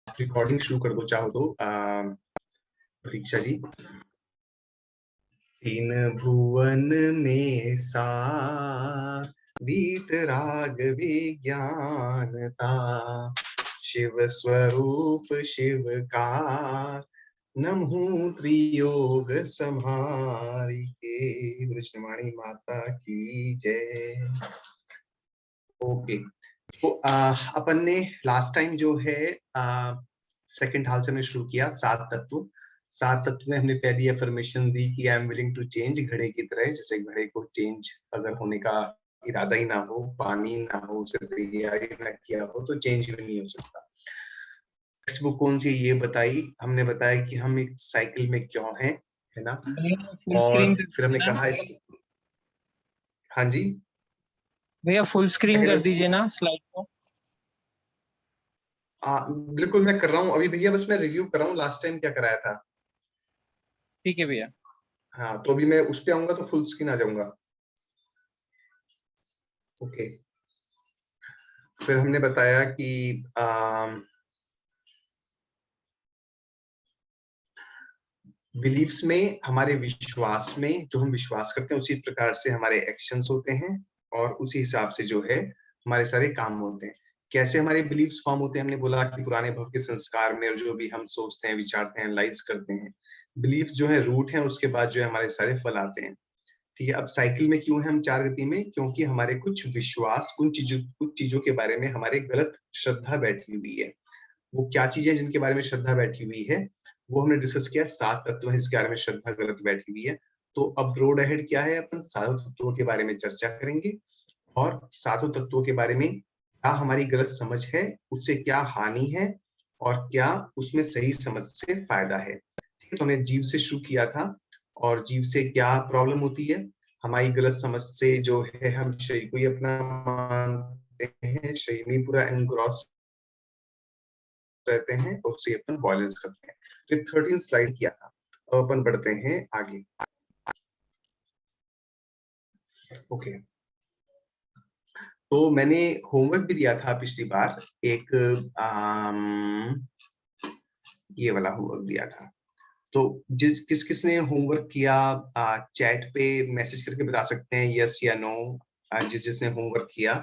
Recording शुरू कर दो चाहो तो प्रतीक्षा जी। तीन भुवन में सार वीतराग विज्ञानता, शिव स्वरूप शिवकार, नमो त्रियोग संहारी के, वृषवाणी माता की जय। ओके, तो अपन ने लास्ट टाइम जो है सेकंड हाल से हमने शुरू किया 7 तत्व। 7 तत्व में हमने पहली अफर्मेशन दी कि I am willing to change, घड़े की तरह। जैसे घड़े को चेंज अगर होने का इरादा ही ना हो, पानी ना हो, उसे तैयारी ना किया हो, तो चेंज भी नहीं हो सकता। टेक्स्ट बुक कौन सी ये बताई, हमने बताया कि हम एक साइकिल में क्यों हैं, है ना। और फिर हमने कहा इसको, हाँ जी भैया फुल स्क्रीन कर दीजिए ना स्लाइड को। बिल्कुल मैं कर रहा हूँ अभी भैया, बस मैं रिव्यू कर रहा हूँ लास्ट टाइम क्या कराया था। ठीक है भैया। हाँ, तो अभी मैं उस पे आऊंगा तो फुल स्क्रीन आ जाऊंगा। ओके, फिर हमने बताया कि बिलीफ्स में, हमारे विश्वास में, जो हम विश्वास करते हैं उसी प्रकार से हमारे एक्शंस होते हैं, और उसी हिसाब से जो है हमारे सारे काम होते हैं। कैसे हमारे बिलीफ्स फॉर्म होते हैं, हमने बोला कि पुराने भव के संस्कार में, और जो भी हम सोचते हैं, विचारते हैं, एनालाइज करते हैं, बिलीफ्स जो है रूट है, उसके बाद जो है हमारे सारे फल आते हैं। ठीक है, अब साइकिल में क्यों है हम 4 गति में, क्योंकि हमारे कुछ विश्वास, कुछ चीजों के बारे में हमारे गलत श्रद्धा बैठी हुई है। वो क्या चीजें जिनके बारे में श्रद्धा बैठी हुई है, वो हमने डिस्कस किया। 7 तत्व है जिसके बारे में श्रद्धा गलत बैठी हुई है। तो अब रोड अहेड क्या है, अपन सातों तत्वों के बारे में चर्चा करेंगे, और सातों तत्वों के बारे में क्या हमारी गलत समझ है, उससे क्या हानि है, और क्या उसमें सही समझ से फायदा है। ठीक है, तो हमने जीव से शुरू किया था, और जीव से क्या प्रॉब्लम होती है, हमारी गलत समझ से जो है हम शरीर को ही अपना मानते हैं, शरीर में पूरा एनग्रॉस रहते हैं, और उससे अपन वॉयलेंस करते हैं। तो 13 स्लाइड किया था, अब अपन बढ़ते हैं आगे। ओके, तो मैंने होमवर्क भी दिया था पिछली बार, एक ये वाला होमवर्क दिया था। तो किस किसने होमवर्क किया, चैट पे मैसेज करके बता सकते हैं यस या नो, जिसने होमवर्क किया।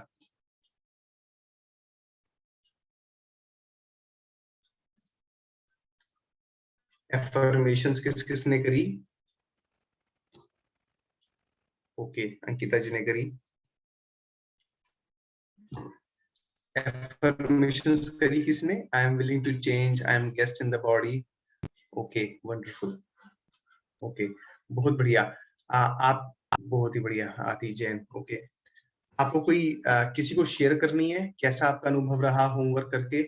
एफर्मेशंस किस किसने करी। ओके, अंकिता जी ने करी। एफर्मेशंस करी किसने, I am willing to change, I am guest in the body. Okay, wonderful. Okay, बहुत बढ़िया। आप बहुत ही बढ़िया, आती जैन। ओके, आपको कोई किसी को शेयर करनी है, कैसा आपका अनुभव रहा होमवर्क करके।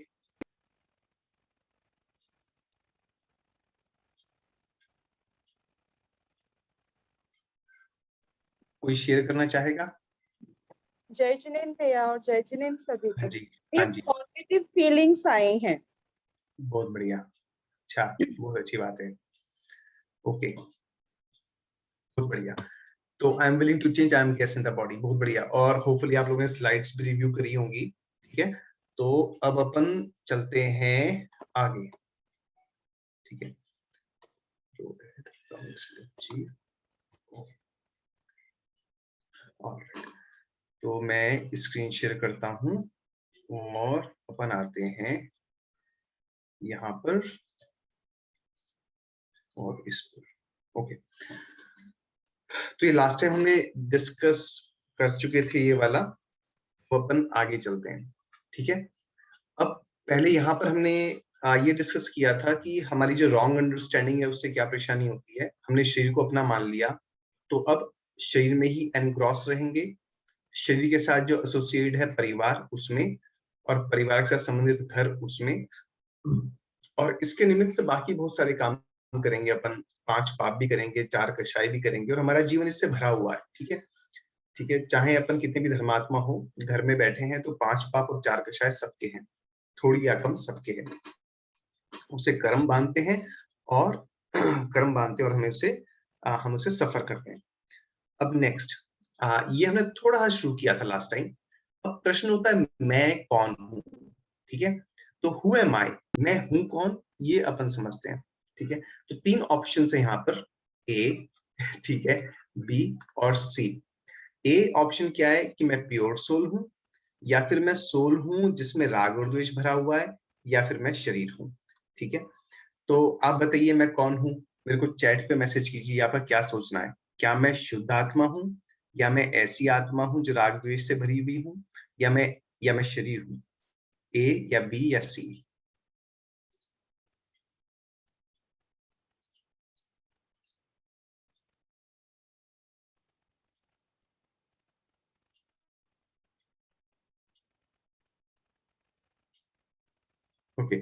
कोई शेयर करना चाहेगा। जय जिनेंद्र भैया और जय जिनेंद्र सभी हाँ को। जी, हाँ जी, पॉजिटिव फीलिंग्स आई हैं। बहुत बढ़िया, अच्छा, बहुत अच्छी बात है। ओके, बहुत बढ़िया। तो I am willing to change, I am guest in the body, बहुत बढ़िया। और होपफुली आप लोगों ने स्लाइड्स भी रिव्यू करी होंगी। ठीक है, तो अब अपन चलते हैं आगे। ठीक है, तो मैं स्क्रीन शेयर करता हूं, और अपन आते हैं यहाँ पर और इस पर। ओके, तो ये लास्ट टाइम हमने डिस्कस कर चुके थे ये वाला, तो अपन आगे चलते हैं। ठीक है, अब पहले यहाँ पर हमने ये डिस्कस किया था कि हमारी जो रॉन्ग अंडरस्टैंडिंग है उससे क्या परेशानी होती है। हमने शरीर को अपना मान लिया, तो अब शरीर में ही एनग्रॉस रहेंगे। शरीर के साथ जो एसोसिएट है परिवार उसमें, और परिवार के साथ संबंधित घर उसमें, और इसके निमित्त बाकी बहुत सारे काम करेंगे अपन। 5 पाप भी करेंगे, 4 कषाय भी करेंगे, और हमारा जीवन इससे भरा हुआ है। ठीक है, ठीक है, चाहे अपन कितने भी धर्मात्मा हो, घर में बैठे हैं तो 5 पाप और 4 कषाय सबके हैं, थोड़ी या कम सबके हैं। उसे कर्म बांधते हैं, और कर्म बांधते हैं, और हम उसे सफर करते हैं। अब नेक्स्ट, ये हमने थोड़ा सा शुरू किया था लास्ट टाइम। अब प्रश्न होता है मैं कौन हूं। ठीक है, तो हु एम आई, मैं हूं कौन ये अपन समझते हैं, ठीक है। तो 3 ऑप्शन है यहाँ पर, ए, ठीक है, बी और सी। ए ऑप्शन क्या है कि मैं प्योर सोल हूं, या फिर मैं सोल हूं जिसमें राग और द्वेष भरा हुआ है, या फिर मैं शरीर हूं, ठीक है। तो आप बताइए मैं कौन हूं, मेरे को चैट पे मैसेज कीजिए, आपका क्या सोचना है। क्या मैं शुद्ध आत्मा हूं, या मैं ऐसी आत्मा हूं जो राग द्वेष से भरी हुई हूं, या मैं शरीर हूं, ए या बी या सी। ओके,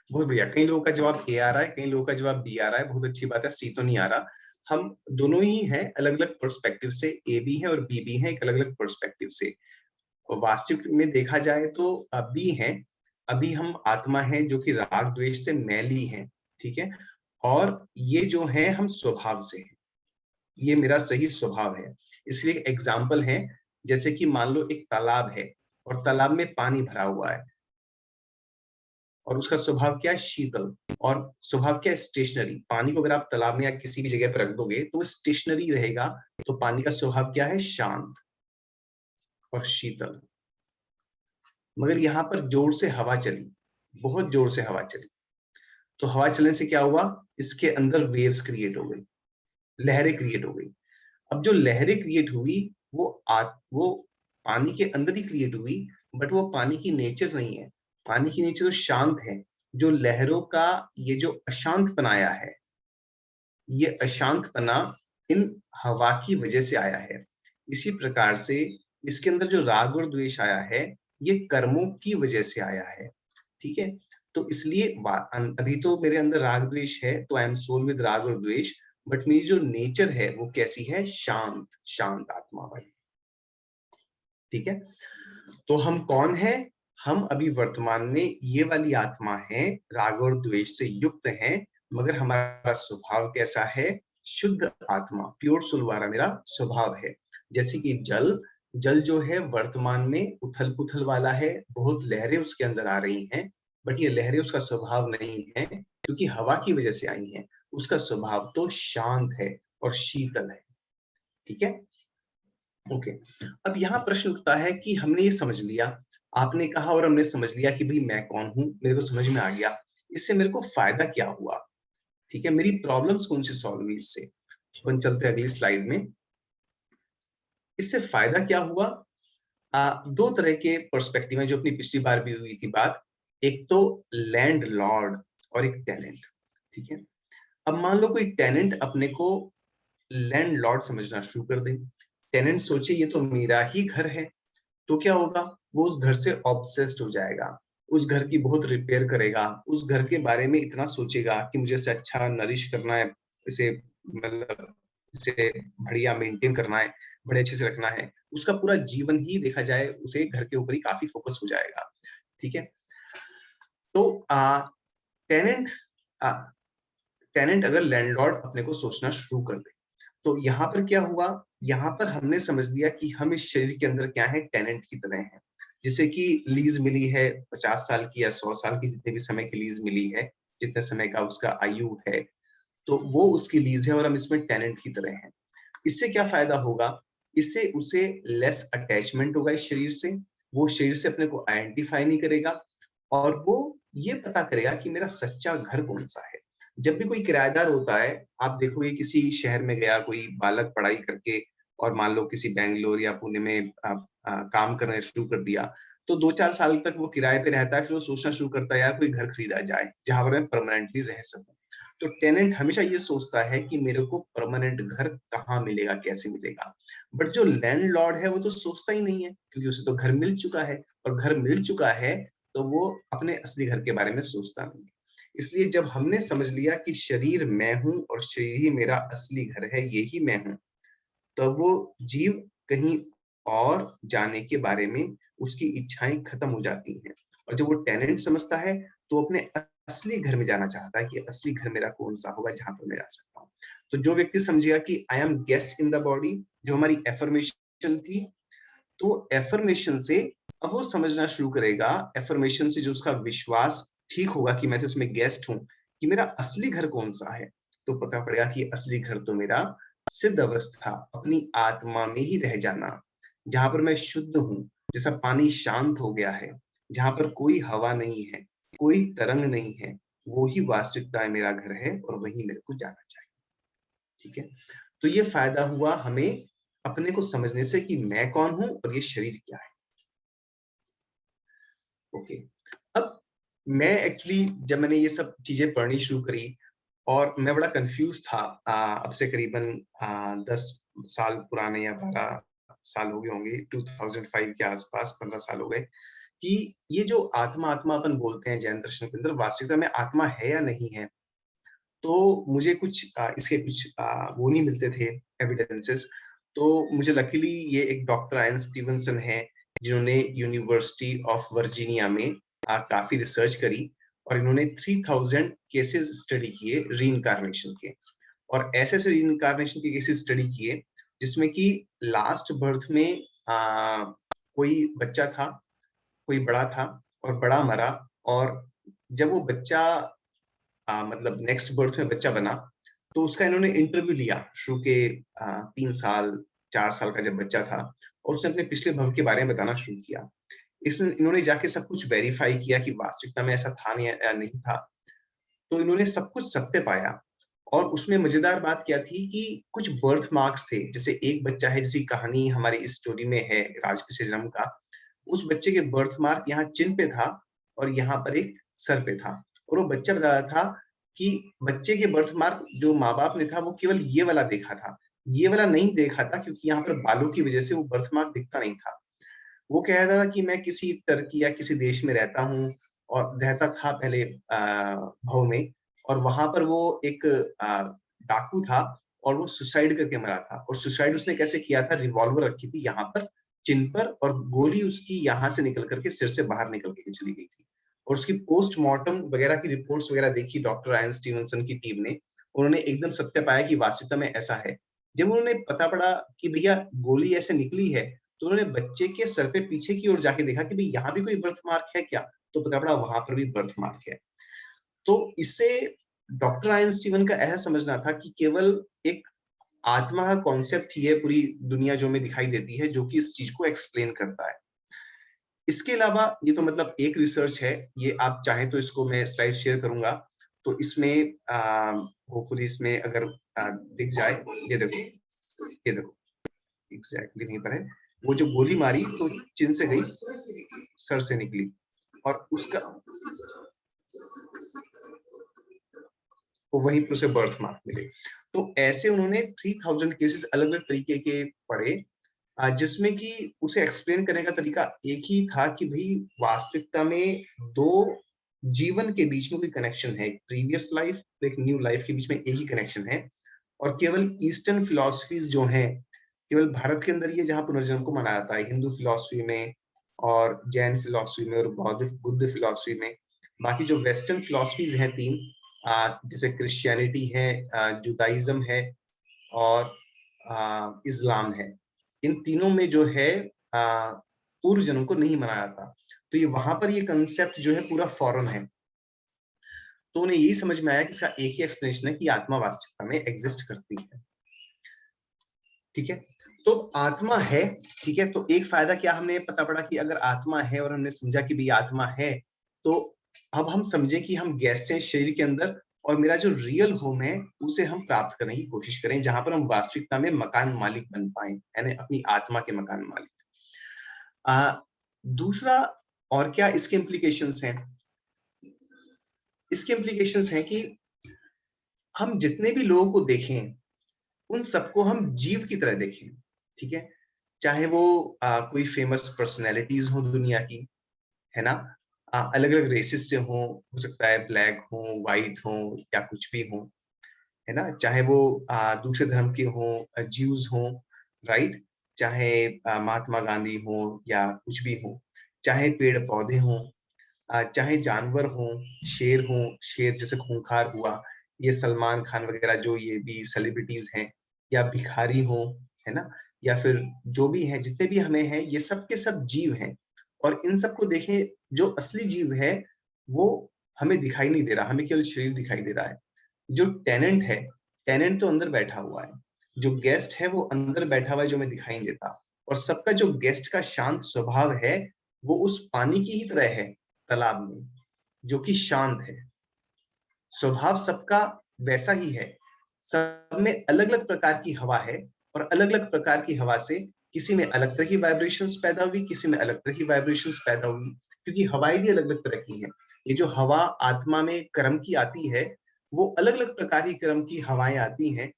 बहुत बढ़िया। कई लोगों का जवाब ए आ रहा है, कई लोगों का जवाब बी आ रहा है, बहुत अच्छी बात है। सी तो नहीं आ रहा। हम दोनों ही हैं अलग अलग पर्सपेक्टिव से, ए भी है और बी भी है एक अलग अलग पर्सपेक्टिव से। और वास्तविक में देखा जाए तो अभी है, अभी हम आत्मा है जो कि राग द्वेष से मैली है, ठीक है। और ये जो है हम स्वभाव से है, ये मेरा सही स्वभाव है। इसलिए एग्जाम्पल है, जैसे कि मान लो एक तालाब है और तालाब में पानी भरा हुआ है, और उसका स्वभाव क्या है, शीतल। और स्वभाव क्या है, स्टेशनरी। पानी को अगर आप तालाब में या किसी भी जगह पर रख दोगे तो वो स्टेशनरी रहेगा। तो पानी का स्वभाव क्या है, शांत और शीतल। मगर यहाँ पर जोर से हवा चली, बहुत जोर से हवा चली, तो हवा चलने से क्या हुआ, इसके अंदर वेव्स क्रिएट हो गई, लहरें क्रिएट हो गई। अब जो लहरें क्रिएट हुई वो पानी के अंदर ही क्रिएट हुई, बट वो पानी की नेचर नहीं है। पानी की नेचर तो शांत है। जो लहरों का ये जो अशांतपना आया है, ये अशांतपना इन हवा की वजह से आया है। इसी प्रकार से इसके अंदर जो राग और द्वेष आया है, ये कर्मों की वजह से आया है, ठीक है। तो इसलिए अभी तो मेरे अंदर राग द्वेष है, तो आई एम सोल विद राग और द्वेष। बट मेरी जो नेचर है वो कैसी है, शांत, शांत आत्मा वाली, ठीक है। तो हम कौन है, हम अभी वर्तमान में ये वाली आत्मा है, राग और द्वेष से युक्त है। मगर हमारा स्वभाव कैसा है, शुद्ध आत्मा, प्योर सोल वाला मेरा स्वभाव है। जैसे कि जल, जल जो है वर्तमान में उथल पुथल वाला है, बहुत लहरें उसके अंदर आ रही हैं। बट ये लहरें उसका स्वभाव नहीं है, क्योंकि हवा की वजह से आई हैं। उसका स्वभाव तो शांत है और शीतल है, ठीक है। ओके, अब यहाँ प्रश्न उठता है कि हमने ये समझ लिया, आपने कहा और हमने समझ लिया कि भाई मैं कौन हूं, मेरे को समझ में आ गया। इससे मेरे को फायदा क्या हुआ, ठीक है, मेरी प्रॉब्लम्स कौन सी सॉल्व हुई इससे। अपन चलते हैं अगली स्लाइड में। इससे फायदा क्या हुआ, दो तरह के पर्सपेक्टिव है जो अपनी पिछली बार भी हुई थी बात। एक तो लैंड लॉर्ड और एक टेनेंट, ठीक है। अब मान लो कोई टेनेंट अपने को लैंड लॉर्ड समझना शुरू कर दे। टेनेंट सोचे ये तो मेरा ही घर है, तो क्या होगा, वो उस घर से ऑब्सेस्ड हो जाएगा, उस घर की बहुत रिपेयर करेगा, उस घर के बारे में इतना सोचेगा कि मुझे इसे अच्छा नरिश करना है, इसे मतलब इसे बढ़िया मेंटेन करना है, बड़े अच्छे से रखना है। उसका पूरा जीवन ही देखा जाए उसे घर के ऊपर ही काफी फोकस हो जाएगा, ठीक है। तो टेनेंट टेनेंट अगर लैंडलॉर्ड अपने को सोचना शुरू कर दे, तो यहाँ पर क्या हुआ, यहाँ पर हमने समझ लिया कि हम इस शरीर के अंदर क्या है, टेनेंट की तरह हैं। जैसे कि लीज मिली है 50 साल की या 100 साल की, जितने भी समय की लीज मिली है, जितने समय का उसका आयु है, तो वो उसकी लीज है और हम इसमें टेनेंट की तरह हैं। इससे क्या फायदा होगा, इससे उसे लेस अटैचमेंट होगा इस शरीर से, वो शरीर से अपने को आइडेंटिफाई नहीं करेगा, और वो ये पता करेगा कि मेरा सच्चा घर कौन सा है। जब भी कोई किराएदार होता है, आप देखोगे किसी शहर में गया कोई बालक पढ़ाई करके, और मान लो किसी बैंगलोर या पुणे में काम करना शुरू कर दिया, तो 2-4 साल तक वो किराए पे रहता है, फिर वो सोचना शुरू करता है यार कोई घर खरीदा जाए जहां पर मैं परमानेंटली रह सकूं। तो टेनेंट हमेशा ये सोचता है कि मेरे को परमानेंट घर कहाँ मिलेगा, कैसे मिलेगा। बट जो लैंडलॉर्ड है वो तो सोचता ही नहीं है, क्योंकि उसे तो घर मिल चुका है, और घर मिल चुका है तो वो अपने असली घर के बारे में सोचता नहीं है। इसलिए जब हमने समझ लिया कि शरीर मैं हूं और शरीर ही मेरा असली घर है, यही मैं हूं, तो वो जीव कहीं और जाने के बारे में उसकी इच्छाएं खत्म हो जाती हैं। और जब वो टेनेंट समझता है तो अपने असली घर में जाना चाहता है कि असली घर मेरा कौन सा होगा जहां पर मैं जा सकता हूँ। तो जो व्यक्ति समझेगा कि I am guest in the body, जो हमारी एफर्मेशन थी, तो एफर्मेशन से अब वो समझना शुरू करेगा, एफर्मेशन से जो उसका विश्वास ठीक होगा कि मैं तो उसमें गेस्ट हूँ, कि मेरा असली घर कौन सा है, तो पता पड़ेगा कि असली घर तो मेरा सिद्ध अवस्था, अपनी आत्मा में ही रह जाना, जहां पर मैं शुद्ध हूँ, जैसा पानी शांत हो गया है, जहां पर कोई हवा नहीं है, कोई तरंग नहीं है, वो ही वास्तविकता है, मेरा घर है और वही मेरे को जाना चाहिए। ठीक है, तो ये फायदा हुआ हमें अपने को समझने से कि मैं कौन हूं और ये शरीर क्या है। ओके, अब मैं एक्चुअली जब मैंने ये सब चीजें पढ़नी शुरू करी और मैं बड़ा कंफ्यूज था, अब से करीबन 10 साल पुराने या 12 साल हो गए होंगे, 2005 के आसपास 15 साल हो गए, कि ये जो आत्मा आत्मा अपन बोलते हैं जैन दर्शन के अंदर, वास्तविकता में आत्मा है या नहीं है। तो मुझे कुछ इसके कुछ वो नहीं मिलते थे एविडेंसेस। तो मुझे लकीली ये एक डॉक्टर आयन स्टीवनसन है, जिन्होंने यूनिवर्सिटी ऑफ वर्जीनिया में काफी रिसर्च करी और इन्होंने 3000 केसेस स्टडी किए रीइंकार्नेशन के, और ऐसे ऐसे रीइंकार्नेशन के केसेस स्टडी किए जिसमें कि लास्ट बर्थ में कोई बच्चा था, कोई बड़ा था और बड़ा मरा, और जब वो बच्चा मतलब नेक्स्ट बर्थ में बच्चा बना, तो उसका इन्होंने इंटरव्यू लिया शुरू के 3 साल 4 साल का जब बच्चा था, और उसने अपने पिछले भव के बारे में बताना शुरू किया। इन्होंने जाके सब कुछ वेरीफाई किया कि वास्तविकता में ऐसा था नहीं था। तो इन्होंने सब कुछ सत्य पाया, और उसमें मजेदार बात क्या थी कि कुछ बर्थ मार्क्स थे, जैसे एक बच्चा है जिसकी कहानी हमारी इस स्टोरी में है, राजपिछे जन्म का। उस बच्चे के बर्थ मार्क यहाँ चिन पे था और यहाँ पर एक सर पे था, और वो बच्चा बता रहा था कि बच्चे के बर्थ मार्क जो माँ बाप ने था वो केवल ये वाला देखा था, ये वाला नहीं देखा था, क्योंकि यहाँ पर बालों की वजह से वो बर्थ मार्क दिखता नहीं था। वो कह रहा था कि मैं किसी टर्की या किसी देश में रहता हूँ, और रहता था पहले भव में, और वहां पर वो एक डाकू था और वो सुसाइड करके मरा था। और सुसाइड उसने कैसे किया था, रिवॉल्वर रखी थी यहाँ पर चिन पर, और गोली उसकी यहाँ से निकल करके सिर से बाहर निकल के चली गई थी। और उसकी पोस्टमार्टम वगैरह की रिपोर्ट्स वगैरह देखी डॉक्टर आयन स्टीवनसन की टीम ने, उन्होंने एकदम सत्य पाया कि वास्तविकता में ऐसा है। जब उन्होंने पता पड़ा कि भैया गोली ऐसे निकली है, तो उन्होंने बच्चे के सर पे पीछे की ओर जाके देखा कि भाई यहाँ भी कोई बर्थ मार्क है क्या, तो पता पड़ा वहां पर भी बर्थ मार्क है। तो इससे डॉक्टर आयन स्टीवन का ऐसा समझना था कि केवल एक आत्मा का कॉन्सेप्ट ही है पूरी दुनिया जो में दिखाई देती है, जो कि इस चीज को एक्सप्लेन करता है। इसके अलावा ये तो मतलब एक रिसर्च है, ये आप चाहें तो इसको मैं स्लाइड शेयर करूंगा, तो इसमें होपफुली इसमें अगर दिख जाए, ये देखो, ये देखो एग्जैक्टली यहीं पर है। वो जो गोली मारी तो चिन से गई, सर से निकली, और उसका तो वहीं पर उसे बर्थ मार्क मिले। तो ऐसे उन्होंने 3000 केसेस अलग अलग तरीके के पढ़े, जिसमें कि उसे एक्सप्लेन करने का तरीका एक ही था कि भाई वास्तविकता में दो जीवन के बीच में कोई कनेक्शन है, एक प्रीवियस लाइफ एक न्यू लाइफ के बीच में एक ही कनेक्शन है। और केवल ईस्टर्न फिलॉसफीज जो हैं, केवल भारत के अंदर ये जहाँ पुनर्जन्म को मनाया जाता है, हिंदू फिलॉसफी में और जैन फिलॉसफी में और बुद्ध फिलॉसफी में, बाकी जो वेस्टर्न फिलॉसफीज हैं तीन, जैसे क्रिश्चियनिटी है, जुदाइज्म है और इस्लाम है, इन तीनों में जो है पूर्व जन्म को नहीं मनाया था। तो ये वहां पर ये कंसेप्ट जो है पूरा फॉरेन है। तो उन्हें यही समझ में आया कि इसका एक ही एक्सप्लेनेशन है कि आत्मा वास्तविकता में एग्जिस्ट करती है। ठीक है, तो आत्मा है। ठीक है, तो एक फायदा क्या हमें पता पड़ा कि अगर आत्मा है और हमने समझा कि भाई आत्मा है, तो अब हम समझे कि हम गैस से शरीर के अंदर, और मेरा जो रियल होम है उसे हम प्राप्त करने की कोशिश करें, जहां पर हम वास्तविकता में मकान मालिक बन पाए, यानी अपनी आत्मा के मकान मालिक। दूसरा और क्या इसके इम्प्लीकेशंस हैं? इसके इम्प्लीकेशंस हैं कि हम जितने भी लोगों को देखें उन सबको हम जीव की तरह देखें। ठीक है, चाहे वो कोई फेमस पर्सनैलिटीज हो दुनिया की, है ना, अलग अलग रेसेस से हो सकता है ब्लैक हो, व्हाइट हो या कुछ भी हो, है ना, चाहे वो दूसरे धर्म के हो, ज्यूज हो, राइट, चाहे महात्मा गांधी हो या कुछ भी हो, चाहे पेड़ पौधे हो, चाहे जानवर हो, शेर जैसे खूंखार हुआ, ये सलमान खान वगैरह जो ये भी सेलिब्रिटीज हैं, या भिखारी हो, है ना, या फिर जो भी है, जितने भी हमें हैं, ये सब के सब जीव हैं। और इन सबको देखें, जो असली जीव है वो हमें दिखाई नहीं दे रहा, हमें केवल शरीर दिखाई दे रहा है। जो टेनेंट है, टेनेंट तो अंदर बैठा हुआ है, जो गेस्ट है वो अंदर बैठा हुआ है, जो हमें दिखाई नहीं देता। और सबका जो गेस्ट का शांत स्वभाव है वो उस पानी की ही तरह है तालाब में, जो कि शांत है। स्वभाव सबका वैसा ही है। सब में अलग अलग प्रकार की हवा है, और अलग अलग प्रकार की हवा से किसी में अलग तरह की वाइब्रेशंस पैदा हुई, किसी में अलग तरह की वाइब्रेशंस पैदा हुई, क्योंकि हवाएं भी अलग अलग तरह की हैं। ये जो हवा आत्मा में कर्म की आती है, वो अलग अलग प्रकार की कर्म की हवाएं आती हैं,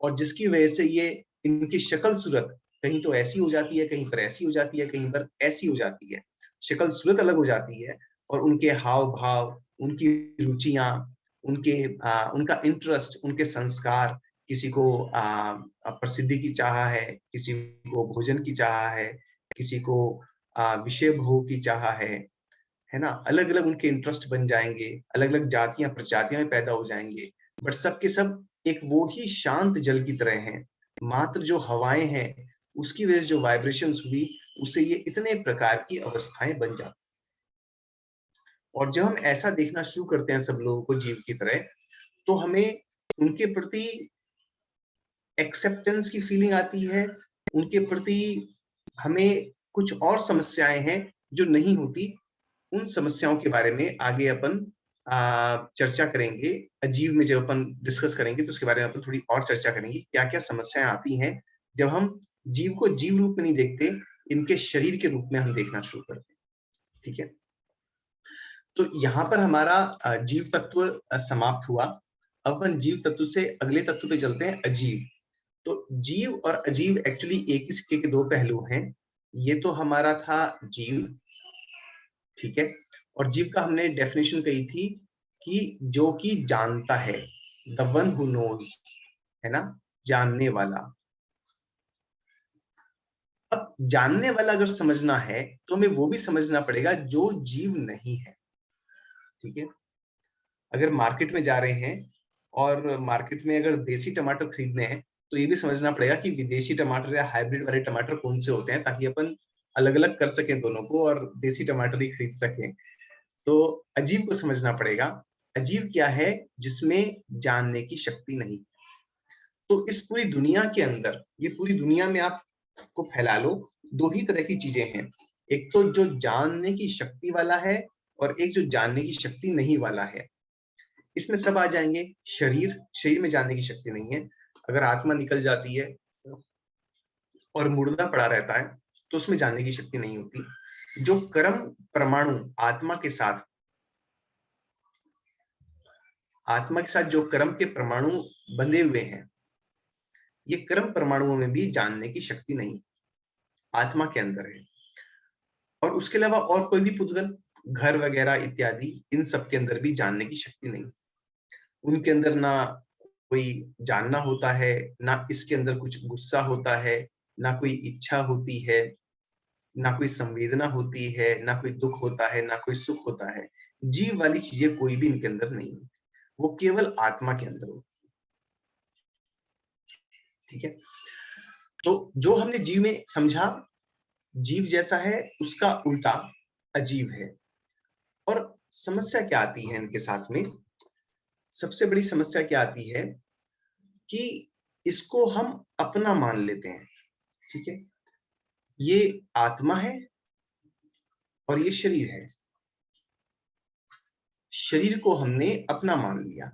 और जिसकी वजह से ये इनकी शक्ल सूरत कहीं तो ऐसी हो जाती है, कहीं पर ऐसी हो जाती है, कहीं पर ऐसी हो जाती है। शक्ल सूरत अलग हो जाती है, और उनके हाव भाव, उनकी रुचियां, उनका इंटरेस्ट, उनके संस्कार, किसी को प्रसिद्धि की चाह है, किसी को भोजन की चाह है, किसी को विषय भोग की चाह है ना। अलग अलग उनके इंटरेस्ट बन जाएंगे, अलग अलग जातियां प्रजातियां में पैदा हो जाएंगे, बट सबके सब एक वो ही शांत जल की तरह हैं। मात्र जो हवाएं हैं उसकी वजह से जो वाइब्रेशंस हुई, उससे ये इतने प्रकार की अवस्थाएं बन जाती। और जब हम ऐसा देखना शुरू करते हैं सब लोगों को जीव की तरह, तो हमें उनके प्रति एक्सेप्टेंस की फीलिंग आती है, उनके प्रति हमें कुछ और समस्याएं हैं जो नहीं होती। उन समस्याओं के बारे में आगे अपन चर्चा करेंगे। अजीव में जब अपन डिस्कस करेंगे तो उसके बारे में अपन थोड़ी और चर्चा करेंगे, क्या क्या समस्याएं आती हैं जब हम जीव को जीव रूप में नहीं देखते, इनके शरीर के रूप में हम देखना शुरू करते हैं। ठीक है, तो यहाँ पर हमारा जीव तत्व समाप्त हुआ। अब अपन जीव तत्व से अगले तत्व पे चलते हैं, अजीव। तो जीव और अजीव एक्चुअली एक ही सिक्के के दो पहलू हैं। ये तो हमारा था जीव, ठीक है। और जीव का हमने डेफिनेशन कही थी कि जो कि जानता है, द वन हु नोज, है ना, जानने वाला। अब जानने वाला अगर समझना है तो हमें वो भी समझना पड़ेगा जो जीव नहीं है, ठीक है। अगर मार्केट में जा रहे हैं और मार्केट में अगर देसी टमाटर खरीदने हैं तो ये भी समझना पड़ेगा कि विदेशी टमाटर या हाइब्रिड वाले टमाटर कौन से होते हैं, ताकि अपन अलग अलग कर सकें दोनों को और देसी टमाटर ही खरीद सकें। तो अजीव को समझना पड़ेगा। अजीव क्या है? जिसमें जानने की शक्ति नहीं। तो इस पूरी दुनिया के अंदर, ये पूरी दुनिया में आपको फैला लो, दो ही तरह की चीजें हैं। एक तो जो जानने की शक्ति वाला है, और एक जो जानने की शक्ति नहीं वाला है। इसमें सब आ जाएंगे। शरीर में जानने की शक्ति नहीं है। अगर आत्मा निकल जाती है और मुर्दा पड़ा रहता है तो उसमें जानने की शक्ति नहीं होती। जो कर्म परमाणु आत्मा के साथ जो कर्म के परमाणु बंधे हुए हैं, ये कर्म परमाणुओं में भी जानने की शक्ति नहीं आत्मा के अंदर है। और उसके अलावा और कोई भी पुद्गल, घर वगैरह इत्यादि, इन सब के अंदर भी जानने की शक्ति नहीं। उनके अंदर ना कोई जानना होता है, ना इसके अंदर कुछ गुस्सा होता है, ना कोई इच्छा होती है, ना कोई संवेदना होती है, ना कोई दुख होता है, ना कोई सुख होता है। जीव वाली चीजें कोई भी इनके अंदर नहीं होती, वो केवल आत्मा के अंदर होती है। ठीक है, तो जो हमने जीव में समझा, जीव जैसा है, उसका उल्टा अजीव है। और समस्या क्या आती है इनके साथ में? सबसे बड़ी समस्या क्या आती है कि इसको हम अपना मान लेते हैं। ठीक है, ये आत्मा है और ये शरीर है। शरीर को हमने अपना मान लिया,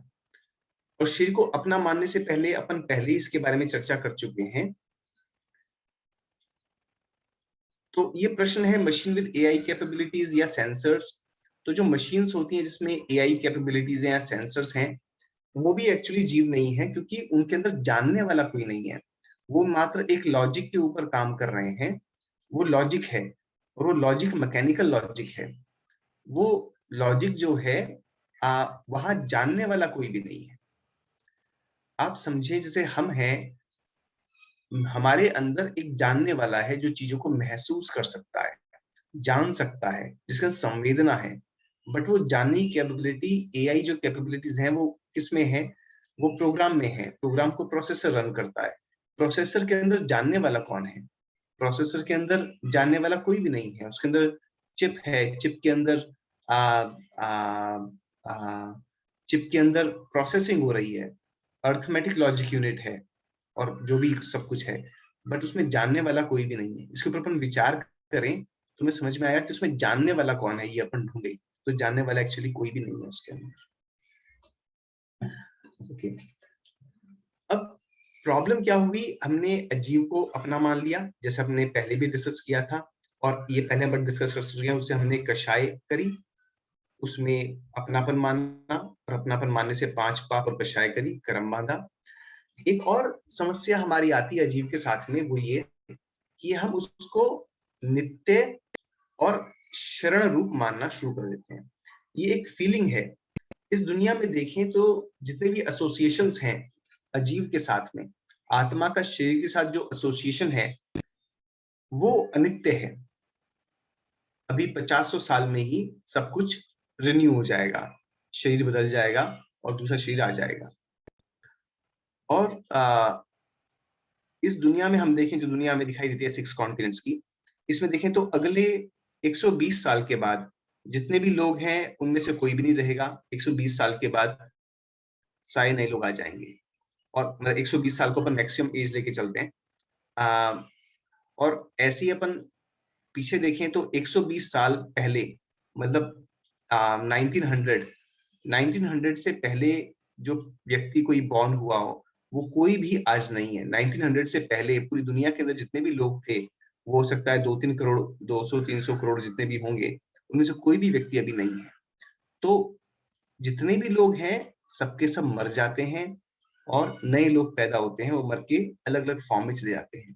और शरीर को अपना मानने से पहले अपन पहले इसके बारे में चर्चा कर चुके हैं। तो ये प्रश्न है, मशीन विद एआई कैपेबिलिटीज या सेंसर्स। तो जो मशीन्स होती हैं जिसमें एआई कैपेबिलिटीज या सेंसर्स हैं, वो भी एक्चुअली जीव नहीं है, क्योंकि उनके अंदर जानने वाला कोई नहीं है। वो मात्र एक लॉजिक के ऊपर काम कर रहे हैं। वो लॉजिक है, और वो लॉजिक मैकेनिकल लॉजिक है। वो लॉजिक जो है, वहां जानने वाला कोई भी नहीं है। आप समझे, जैसे हम हैं, हमारे अंदर एक जानने वाला है जो चीजों को महसूस कर सकता है, जान सकता है, जिसका संवेदना है। बट वो जानने की कैपेबिलिटी, एआई जो कैपेबिलिटीज हैं, वो किसमें है? वो प्रोग्राम में है। प्रोग्राम को प्रोसेसर रन करता है। प्रोसेसर के अंदर जानने वाला कौन है? प्रोसेसर के अंदर जानने वाला कोई भी नहीं है। उसके अंदर चिप है, चिप के अंदर चिप के अंदर प्रोसेसिंग हो रही है, अर्थमेटिक लॉजिक यूनिट है और जो भी सब कुछ है, बट उसमें जानने वाला कोई भी नहीं है। इसके ऊपर अपन विचार करें तो हमें समझ में आया कि उसमें जानने वाला कौन है, ये अपन ढूंढे तो जानने वाला एक्चुअली कोई भी नहीं है उसके अंदर। ओके, अब प्रॉब्लम क्या हुई, हमने अजीव को अपना मान लिया, जैसे हमने पहले भी डिस्कस किया था और ये पहले हम डिस्कस कर चुके हैं, उससे हमने कशाय करी, उसमें अपनापन मानना और अपनापन मानने से 5 पाप और कशाय करी, कर्म बांधा। एक और समस्या हमारी आती है अजीव के साथ में, वो ये कि हम उसको नित्य और शरण रूप मानना शुरू कर देते हैं। ये एक फीलिंग है। इस दुनिया में देखें तो जितने भी एसोसिएशंस हैं अजीव के साथ में, आत्मा का शरीर के साथ जो एसोसिएशन है वो अनित्य है। अभी 50-100 साल में ही सब कुछ रिन्यू हो जाएगा, शरीर बदल जाएगा और दूसरा शरीर आ जाएगा। और इस दुनिया में हम देखें, जो दुनिया में दिखाई देती है 6 कॉन्टिनेंट्स की, इसमें देखें तो अगले 120 साल के बाद जितने भी लोग हैं उनमें से कोई भी नहीं रहेगा। 120 साल के बाद सारे नए लोग आ जाएंगे और मतलब 120 साल को अपन मैक्सिमम एज लेके चलते हैं। और ऐसे ही अपन पीछे देखें तो 120 साल पहले, मतलब 1900 से पहले जो व्यक्ति कोई बॉर्न हुआ हो वो कोई भी आज नहीं है। 1900 से पहले पूरी दुनिया के अंदर जितने भी लोग थे, वो हो सकता है 2-3 करोड़, 200-300 करोड़ जितने भी होंगे, उनमें से कोई भी व्यक्ति अभी नहीं है। तो जितने भी लोग हैं सबके सब मर जाते हैं और नए लोग पैदा होते हैं, वो मर के अलग अलग फॉर्म में चले जाते हैं।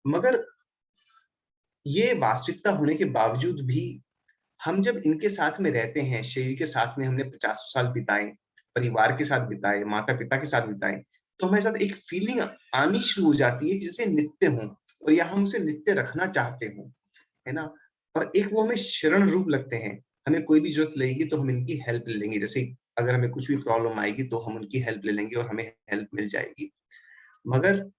मगर ये वास्तविकता होने के बावजूद भी हम जब इनके साथ में रहते हैं, शरीर के साथ में हमने 50 साल बिताए, परिवार के साथ बिताए, माता पिता के साथ बिताए, तो हमारे साथ एक फीलिंग आनी शुरू हो जाती है जैसे नित्य हो, और या हम उसे नित्य रखना चाहते हो, है ना। और एक वो हमें शरण रूप लगते हैं, हमें कोई भी जरूरत लगेगी तो हम इनकी हेल्प ले लेंगे। जैसे अगर हमें कुछ भी प्रॉब्लम आएगी तो हम उनकी हेल्प ले लेंगे और हमें हेल्प मिल जाएगी। मगर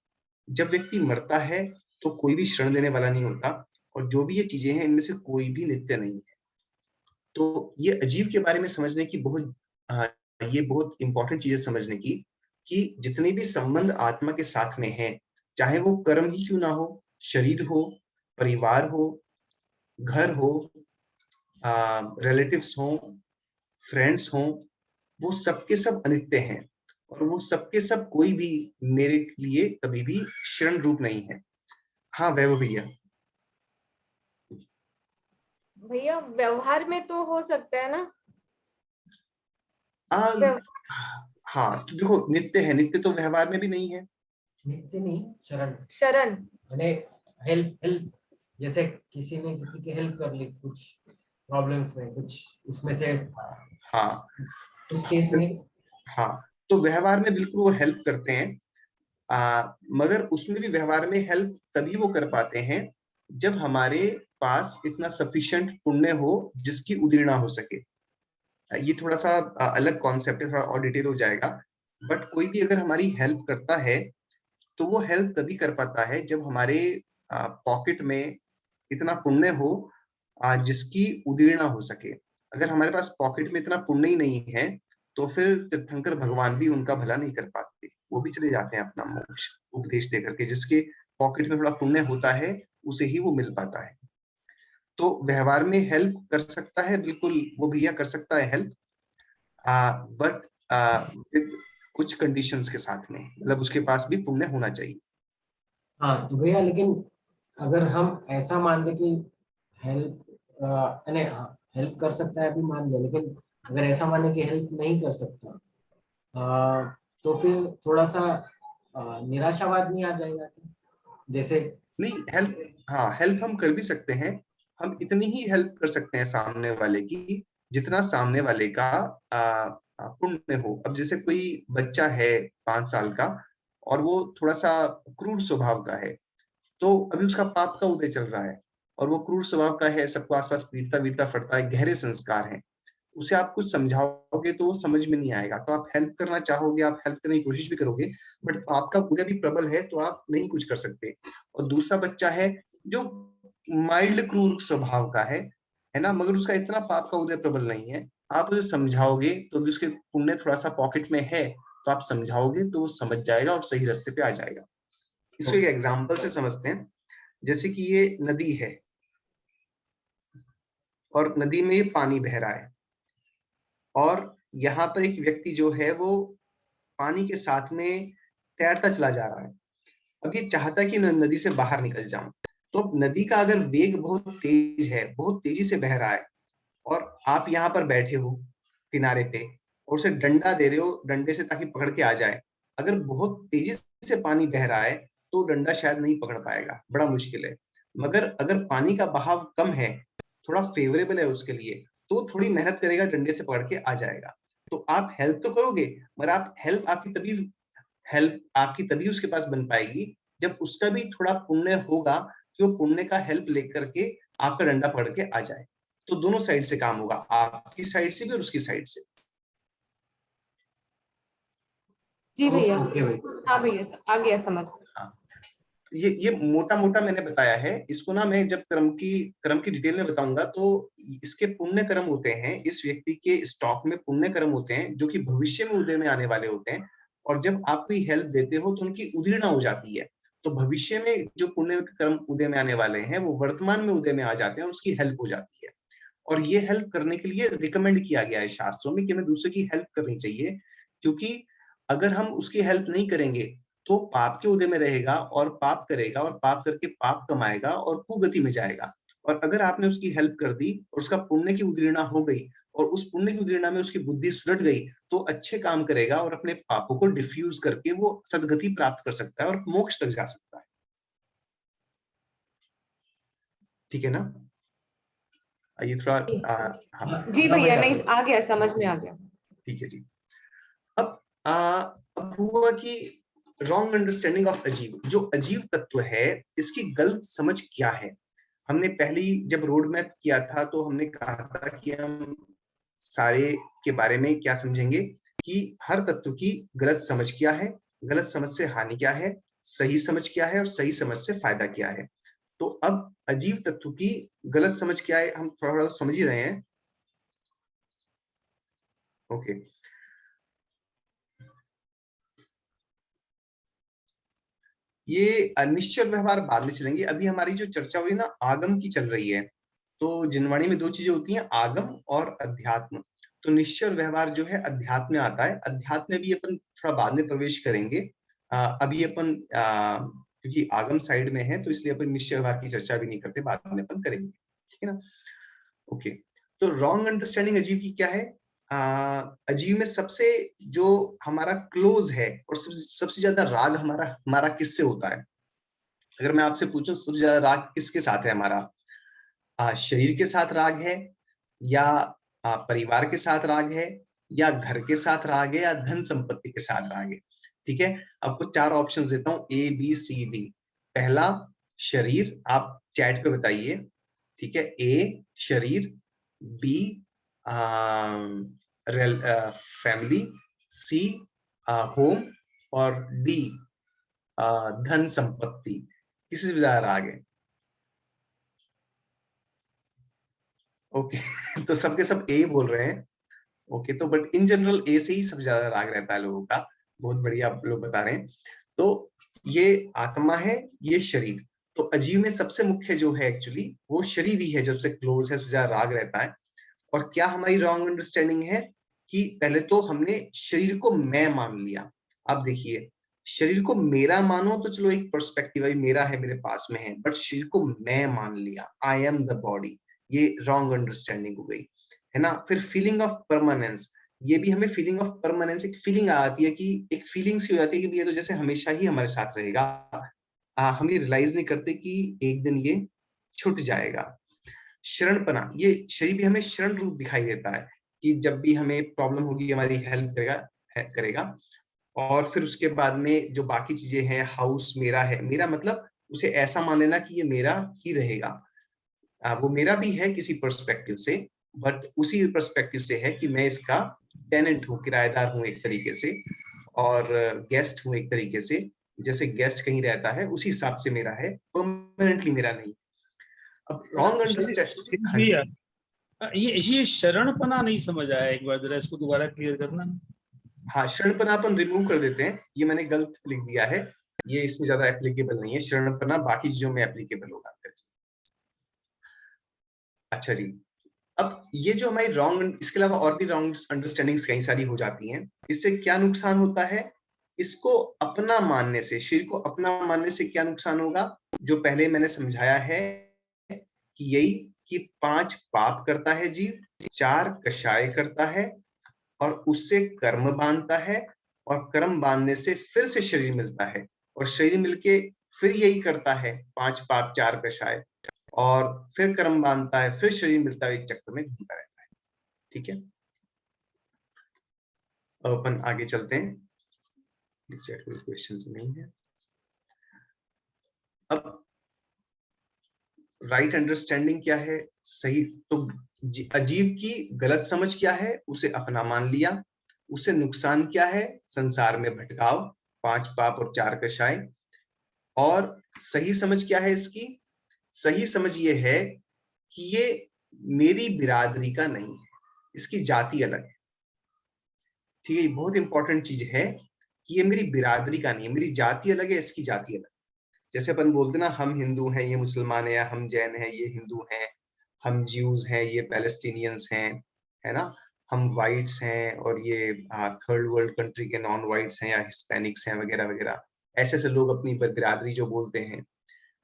जब व्यक्ति मरता है तो कोई भी शरण देने वाला नहीं होता, और जो भी ये चीजें हैं इनमें से कोई भी नित्य नहीं है। तो ये अजीब के बारे में समझने की ये बहुत इंपॉर्टेंट चीज है समझने की, कि जितने भी संबंध आत्मा के साथ में हैं, चाहे वो कर्म ही क्यों ना हो, शरीर हो, परिवार हो, घर हो, रिलेटिव्स हो, फ्रेंड्स हो, वो सबके सब अनित्य हैं और वो सबके सब कोई भी मेरे लिए कभी भी शरण रूप नहीं है। हाँ वैभव भैया। भैया व्यवहार में तो हो सकता है ना? हाँ तो देखो, नित्य है, नित्य तो व्यवहार में भी नहीं है। नित्य नहीं, शरण। शरण मैंने हेल्प हेल्प, जैसे किसी ने किसी की हेल्प कर ली कुछ प्रॉब्लम्स में, कुछ उसमें से, हाँ उस केस में हाँ, तो व्यवहार में बिल्कुल वो हेल्प करते हैं, मगर उसमें भी व्यवहार में हेल्प तभी वो कर पाते हैं जब हमारे पास इतना सफिशिएंट पुण्य हो जिसकी उदीर्णा हो सके। ये थोड़ा सा अलग कॉन्सेप्ट है, थोड़ा और डिटेल हो जाएगा, बट कोई भी अगर हमारी हेल्प करता है तो वो हेल्प तभी कर पाता है जब हमारे पॉकेट में इतना पुण्य हो जिसकी उदीर्णा हो सके। अगर हमारे पास पॉकेट में इतना पुण्य ही नहीं है तो फिर तीर्थंकर भगवान भी उनका भला नहीं कर पाते, वो भी चले जाते हैं अपना मोक्ष उपदेश देकर के। जिसके पॉकेट में थोड़ा पुण्य होता है उसे ही वो मिल पाता है। तो व्यवहार में हेल्प कर सकता है, बिल्कुल वो भैया कर सकता है हेल्प, बट कुछ कंडीशंस के साथ में, मतलब उसके पास भी पुण्य होना चाहिए। हाँ तो भैया, लेकिन अगर हम ऐसा मान लें कि हेल्प हेल्प कर सकता है, अभी मान लिया, लेकिन अगर ऐसा माने कि हेल्प नहीं कर सकता, तो फिर थोड़ा सा निराशावाद नहीं आ जाएगा क्या? जैसे नहीं, हेल्प, हाँ हेल्प हम कर भी सकते हैं, हम इतनी ही हेल्प कर सकते हैं सामने वाले की जितना सामने वाले का पुण्य हो। अब जैसे कोई बच्चा है 5 साल का और वो थोड़ा सा क्रूर स्वभाव का है, तो अभी उसका पाप का उदय चल रहा है और वो क्रूर स्वभाव का है, सबको आसपास पीटता वीटता फटता है, गहरे संस्कार हैं। उसे आप कुछ समझाओगे तो वो समझ में नहीं आएगा, तो आप हेल्प करना चाहोगे, आप हेल्प करने की कोशिश भी करोगे, बट आपका उदय भी प्रबल है तो आप नहीं कुछ कर सकते। और दूसरा बच्चा है जो माइल्ड क्रूर स्वभाव का है ना, मगर उसका इतना पाप का उदय प्रबल नहीं है, आप उसे समझाओगे तो भी उसके पुण्य थोड़ा सा पॉकेट में है, तो आप समझाओगे तो वो समझ जाएगा और सही रास्ते पे आ जाएगा। इसको एक एग्जांपल से समझते हैं। जैसे कि ये नदी है और नदी में पानी बह रहा है और यहाँ पर एक व्यक्ति जो है वो पानी के साथ में तैरता चला जा रहा है। अब ये चाहता है कि नदी से बाहर निकल जाऊं, तो अब नदी का अगर वेग बहुत तेज है, बहुत तेजी से बह रहा है और आप यहाँ पर बैठे हो किनारे पे और उसे डंडा दे रहे हो डंडे से ताकि पकड़ के आ जाए, अगर बहुत तेजी से पानी बह रहा है तो डंडा शायद नहीं पकड़ पाएगा, बड़ा मुश्किल है। मगर अगर पानी का बहाव कम है, थोड़ा फेवरेबल है उसके लिए, तो थोड़ी मेहनत करेगा, डंडे से पकड़ के आ जाएगा। तो आप हेल्प तो करोगे, मगर आप हेल्प आपकी तभी उसके पास बन पाएगी जब उसका भी थोड़ा पुण्य होगा कि वो पुण्य का हेल्प लेकर के आपका डंडा पकड़ के आ जाए। तो दोनों साइड से काम होगा, आपकी साइड से भी और उसकी साइड से। जी भैया। ओके भाई। हाँ भैया, आ गया समझ। हाँ, ये मोटा मोटा मैंने बताया है। इसको ना मैं जब कर्म की डिटेल में बताऊंगा तो इसके पुण्य कर्म होते हैं, इस व्यक्ति के स्टॉक में पुण्य कर्म होते हैं जो कि भविष्य में उदय में आने वाले होते हैं। और जब आप कोई हेल्प देते हो तो उनकी उदीर्णा हो जाती है, तो भविष्य में जो पुण्य कर्म उदय में आने वाले हैं वो वर्तमान में उदय में आ जाते हैं और उसकी हेल्प हो जाती है। और ये हेल्प करने के लिए रिकमेंड किया गया है शास्त्रों में कि हमें दूसरे की हेल्प करनी चाहिए, क्योंकि अगर हम उसकी हेल्प नहीं करेंगे तो पाप के उदय में रहेगा और पाप करेगा और पाप करके पाप कमाएगा और कुगति में जाएगा। और अगर आपने उसकी हेल्प कर दी और उसका पुण्य की उदीर्णा हो गई और उस पुण्य की उदीर्णा में उसकी बुद्धि सुलट गई, तो अच्छे काम करेगा और अपने पापों को डिफ्यूज करके वो सदगति प्राप्त कर सकता है और मोक्ष तक जा सकता है। ठीक है ना? ये थोड़ा हाँ जी भैया, नहीं आ गया, समझ में आ गया। ठीक है जी। अब हुआ कि रॉन्ग अंडरस्टैंडिंग ऑफ अजीब, जो अजीब तत्व है इसकी गलत समझ क्या है। हमने पहली जब रोड मैप किया था तो हमने कहा था कि हम सारे के बारे में क्या समझेंगे कि हर तत्व की गलत समझ क्या है, गलत समझ से हानि क्या है, सही समझ क्या है और सही समझ से फायदा क्या है। तो अब अजीब तत्व की गलत समझ क्या है हम थोड़ा थोड़ा समझ ही रहे हैं। ओके, ये निश्चय व्यवहार बाद में चलेंगे। अभी हमारी जो चर्चा हो रही है ना आगम की चल रही है, तो जिनवाणी में दो चीजें होती हैं, आगम और अध्यात्म। तो निश्चय व्यवहार जो है अध्यात्म में आता है। अध्यात्म में भी अपन थोड़ा बाद में प्रवेश करेंगे। अभी अपन क्योंकि आगम साइड में है तो इसलिए अपन निश्चय व्यवहार की चर्चा भी नहीं करते, बाद में अपन करेंगे। ठीक है ना? ओके, तो रॉन्ग अंडरस्टैंडिंग अजीब की क्या है? अजीब में सबसे जो हमारा क्लोज है और सबसे ज्यादा राग हमारा किससे होता है? अगर मैं आपसे पूछूं सबसे ज्यादा राग किसके साथ है हमारा? शरीर के साथ राग है, या परिवार के साथ राग है, या घर के साथ राग है, या धन संपत्ति के साथ राग है? ठीक है, आपको चार ऑप्शन देता हूं, ए बी सी डी। पहला शरीर, आप चैट पे बताइए। ठीक है, ए शरीर, बी फैमिली, सी होम और डी धन संपत्ति। किसी से ज्यादा राग है? ओके तो सबके सब ए बोल रहे हैं। ओके, तो बट इन जनरल ए से ही सबसे ज्यादा राग रहता है लोगों का। बहुत बढ़िया आप लोग बता रहे हैं। तो ये आत्मा है, ये शरीर। तो अजीब में सबसे मुख्य जो है एक्चुअली वो शरीर ही है, जब से क्लोज है, सबसे ज्यादा राग रहता है। और क्या हमारी रॉन्ग अंडरस्टैंडिंग है कि पहले तो हमने शरीर को मैं मान लिया। आप देखिए, शरीर को मेरा मानो तो चलो एक पर्सपेक्टिव है, मेरा है, मेरे पास में है, बट शरीर को मैं मान लिया, आई एम द बॉडी, ये रॉन्ग अंडरस्टैंडिंग हो गई, है ना? फिर फीलिंग ऑफ परमानेंस, ये भी हमें फीलिंग ऑफ परमानेंस, एक फीलिंग आती है कि एक फीलिंग सी हो जाती है कि ये तो जैसे हमेशा ही हमारे साथ रहेगा। हम ये रियलाइज नहीं करते कि एक दिन ये छूट जाएगा। शरणपना, ये शरीर भी हमें शरण रूप दिखाई देता है कि जब भी हमें प्रॉब्लम होगी हमारी हेल्प करेगा। और फिर उसके बाद में जो बाकी चीजें हैं, हाउस मेरा है, मेरा मतलब उसे ऐसा मान लेना कि ये मेरा ही रहेगा। वो मेरा भी है किसी पर्सपेक्टिव से, बट उसी पर्सपेक्टिव से है कि मैं इसका टेनेंट हूँ, किराएदार हूँ एक तरीके से, और गेस्ट हूँ एक तरीके से। जैसे गेस्ट कहीं रहता है उसी हिसाब से मेरा है, परमानेंटली मेरा नहीं। अब रॉन्ग अंडरस्टैंडिंग, हाँ जी ये शरणपना नहीं समझ आया, एक बार जरा इसको दोबारा क्लियर करना। हाँ, शरणपना अपन रिमूव कर देते हैं, ये मैंने गलत लिख दिया है, ये इसमें ज्यादा एप्लीकेबल नहीं है। शरणपना बाकी चीजों में एप्लीकेबल होगा। अच्छा जी, अब ये जो हमारी रॉन्ग, इसके अलावा और भी रॉन्ग अंडरस्टैंडिंग्स कई सारी हो जाती हैं। इससे क्या नुकसान होता है? इसको अपना मानने से, शरीर को अपना मानने से क्या नुकसान होगा? जो पहले मैंने समझाया है कि यही कि 5 पाप करता है जीव, 4 कषाय करता है और उससे कर्म बांधता है, और कर्म बांधने से फिर से शरीर मिलता है, और शरीर मिलके फिर यही करता है, 5 पाप 4 कषाय, और फिर कर्म बांधता है, फिर शरीर मिलता है, एक चक्र में घूमता रहता है। ठीक है, अब अपन आगे चलते हैं। चैट में क्वेश्चन तो नहीं है। अब राइट अंडरस्टैंडिंग क्या है? सही तो अजीब की गलत समझ क्या है? उसे अपना मान लिया। उसे नुकसान क्या है? संसार में भटकाव, 5 पाप और 4 कषाय। और सही समझ क्या है इसकी? सही समझ ये है कि ये मेरी बिरादरी का नहीं है, इसकी जाति अलग है। ठीक है, बहुत इंपॉर्टेंट चीज है कि ये मेरी बिरादरी का नहीं है, मेरी जाति अलग है, इसकी जाति अलग। जैसे अपन बोलते ना, हम हिंदू हैं, ये मुसलमान है, या हम जैन हैं, ये हिंदू हैं, हम ज्यूज हैं, ये पैलेस्टीनियंस हैं, है ना, हम वाइट्स हैं और ये थर्ड वर्ल्ड कंट्री के नॉन वाइट्स हैं या हिस्पैनिक्स हैं, वगैरह वगैरह। ऐसे ऐसे लोग अपनी बिरादरी जो बोलते हैं,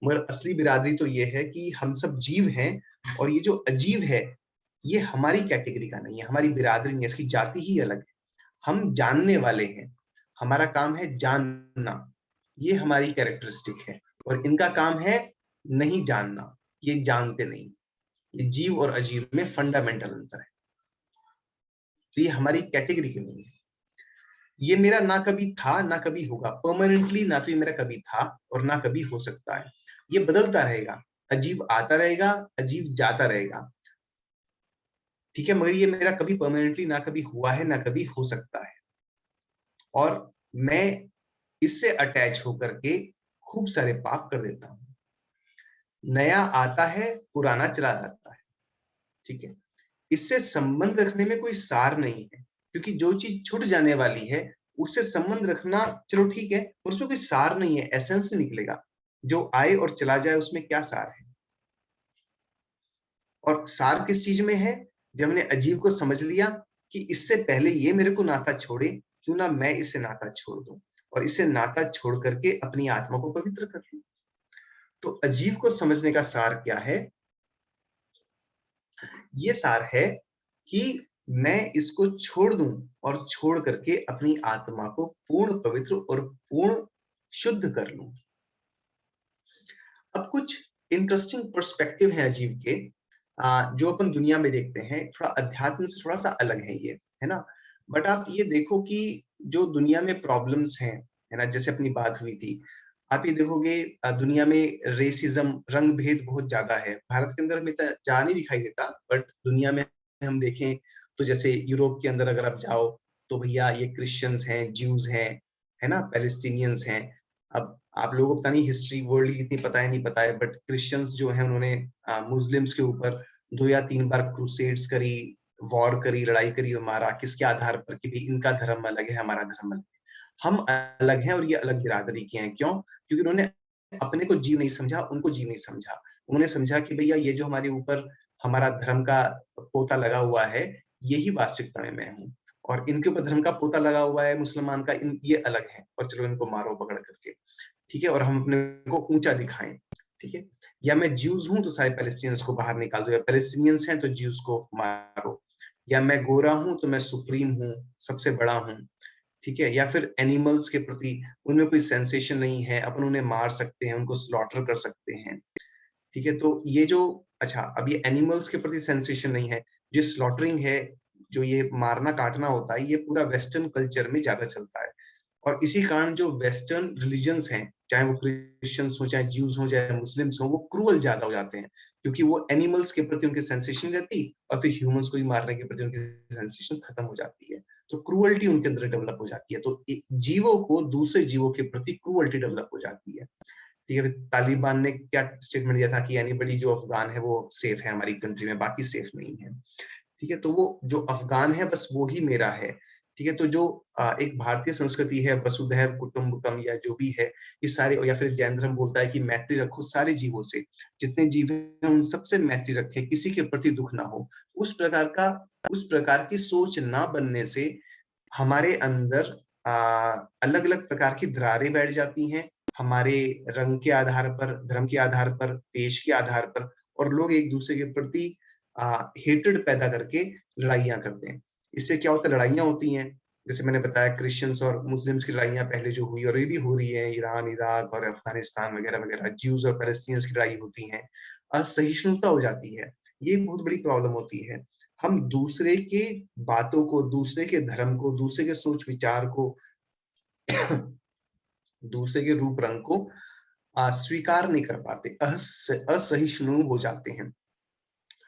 मगर असली बिरादरी तो ये है कि हम सब जीव हैं, और ये जो अजीब है ये हमारी कैटेगरी का नहीं है, हमारी बिरादरी नहीं है, इसकी जाति ही अलग है। हम जानने वाले हैं, हमारा काम है जानना, ये हमारी कैरेक्टरिस्टिक है, और इनका काम है नहीं जानना, ये जानते नहीं। ये जीव और अजीव में फंडामेंटल अंतर है, तो ये हमारी कैटेगरी की नहीं है। ये मेरा ना कभी था ना कभी होगा, परमानेंटली ना तो ये मेरा कभी था और ना कभी हो सकता है, ये बदलता रहेगा। अजीब आता रहेगा, अजीब जाता रहेगा, ठीक है, मगर ये मेरा कभी परमानेंटली ना कभी हुआ है ना कभी हो सकता है। और मैं इससे अटैच होकर के खूब सारे पाप कर देता हूं। नया आता है, पुराना चला जाता है। ठीक है, इससे संबंध रखने में कोई सार नहीं है, क्योंकि जो चीज छूट जाने वाली है उससे संबंध रखना चलो ठीक है, उसमें कोई सार नहीं है, एसेंस निकलेगा। जो आए और चला जाए उसमें क्या सार है? और सार किस चीज में है? जब हमने अजीब को समझ लिया कि इससे पहले ये मेरे को नाता छोड़े, क्यों ना मैं इसे नाता छोड़ दूं, और इसे नाता छोड़ करके अपनी आत्मा को पवित्र कर लूं। तो अजीब को समझने का सार क्या है? ये सार है कि मैं इसको छोड़ दूं और छोड़ करके अपनी आत्मा को पूर्ण पवित्र और पूर्ण शुद्ध कर लूं। अब कुछ इंटरेस्टिंग पर्सपेक्टिव है अजीब के, जो अपन दुनिया में देखते हैं, थोड़ा अध्यात्म से थोड़ा सा अलग है ये, है ना। बट आप ये देखो कि जो दुनिया में प्रॉब्लम्स हैं, है ना, जैसे अपनी बात हुई थी, आप ये देखोगे दुनिया में रेसिज्म, रंग भेद बहुत ज्यादा है। भारत के अंदर में ज्यादा नहीं दिखाई देता, बट दुनिया में हम देखें तो जैसे यूरोप के अंदर अगर आप जाओ तो भैया ये क्रिश्चियंस हैं, ज्यूज हैं, है ना, पैलेस्टीनियंस हैं। अब आप लोगों को पता नहीं हिस्ट्री वर्ल्ड की इतनी पता है नहीं पता है, बट क्रिश्चियंस जो है उन्होंने मुस्लिम्स के ऊपर 2 या 3 बार क्रूसेड्स करी, वॉर करी, लड़ाई करी और मारा। किसके आधार पर? कि भाई इनका धर्म अलग है, हमारा धर्म अलग है, हम अलग हैं और ये अलग बिरादरी के हैं। क्यों? क्योंकि उन्होंने अपने को जीव नहीं समझा, उनको जीव नहीं समझा। उन्होंने समझा कि भैया ये जो हमारे ऊपर हमारा धर्म का पोता लगा हुआ है, यही वास्तविकता में मैं हूँ, और इनके ऊपर धर्म का पोता लगा हुआ है मुसलमान का, ये अलग है, और चलो इनको मारो पकड़ करके, ठीक है, और हम अपने को ऊंचा दिखाएं। ठीक है, या मैं ज्यूज हूं तो सारे पैलेस्टीनियंस को बाहर निकाल दो, या पैलेस्टीनियंस हैं तो ज्यूज को मारो, या मैं गोरा हूं तो मैं सुप्रीम हूं, सबसे बड़ा हूं। ठीक है, या फिर एनिमल्स के प्रति उनमें कोई सेंसेशन नहीं है, अपन उन्हें मार सकते हैं, उनको स्लॉटर कर सकते हैं। ठीक है, तो ये जो, अच्छा, अब ये एनिमल्स के प्रति सेंसेशन नहीं है, जो स्लॉटरिंग है, जो ये मारना काटना होता है, ये पूरा वेस्टर्न कल्चर में ज्यादा चलता है। और इसी कारण जो वेस्टर्न रिलीजन्स हैं, चाहे वो क्रिश्चियंस हो, चाहे ज्यूज हो, चाहे मुस्लिम्स हो, वो क्रूअल ज्यादा हो जाते हैं, क्योंकि वो एनिमल्स के प्रति उनकी सेंसेशन रहती, और फिर ह्यूमंस को भी मारने के प्रति उनकी सेंसेशन खत्म हो जाती है, तो क्रूअल्टी उनके अंदर डेवलप हो जाती है। तो जीवों को दूसरे जीवों के प्रति क्रूअल्टी डेवलप हो जाती है। ठीक है, तालिबान ने क्या स्टेटमेंट दिया था कि एनीबडी जो अफगान है वो सेफ है हमारी कंट्री में, बाकी सेफ नहीं है। ठीक है, तो वो जो अफगान है बस वो ही मेरा है। ठीक है, तो जो एक भारतीय संस्कृति है वसुधैव कुटुंबकम या जो भी है, ये सारे, या फिर जैन धर्म बोलता है कि मैत्री रखो सारे जीवों से, जितने जीव हैं उन सबसे मैत्री रखें, किसी के प्रति दुख ना हो। उस प्रकार की सोच ना बनने से हमारे अंदर अलग अलग प्रकार की दरारें बैठ जाती हैं, हमारे रंग के आधार पर, धर्म के आधार पर, देश के आधार पर, और लोग एक दूसरे के प्रति हेट्रेड पैदा करके लड़ाइयां करते हैं। इससे क्या होता है, लड़ाइयां होती हैं, जैसे मैंने बताया क्रिश्चियंस और मुस्लिम्स की लड़ाइयां पहले जो हुई और ये भी हो रही है, ईरान, इराक और अफगानिस्तान वगैरह वगैरह, ज्यूज और पैलेस्टीनियंस की लड़ाई होती है, असहिष्णुता हो जाती है। ये बहुत बड़ी प्रॉब्लम होती है। हम दूसरे के बातों को, दूसरे के धर्म को, दूसरे के सोच विचार को दूसरे के रूप रंग को स्वीकार नहीं कर पाते, असहिष्णु हो जाते हैं,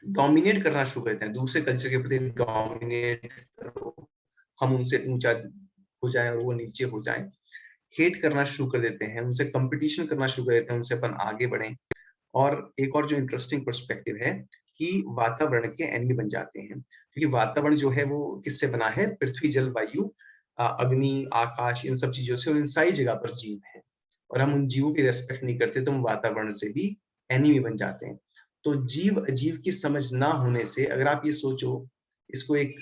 डोमिनेट करना शुरू करते हैं, दूसरे कल्चर के प्रति डोमिनेट करो, हम उनसे ऊंचा हो जाएं और वो नीचे हो जाएं, हेट करना शुरू कर देते हैं, उनसे कंपटीशन करना शुरू कर देते हैं, उनसे अपन आगे बढ़ें। और एक और जो इंटरेस्टिंग पर्सपेक्टिव है कि वातावरण के एनिमी बन जाते हैं, क्योंकि वातावरण जो है वो किससे बना है, पृथ्वी, जल, वायु, अग्नि, आकाश, इन सब चीजों से, और इन सारी जगह पर जीव है, और हम उन जीवों की रेस्पेक्ट नहीं करते तो हम वातावरण से भी एनिमी बन जाते हैं। तो जीव अजीव की समझ ना होने से, अगर आप ये सोचो, इसको एक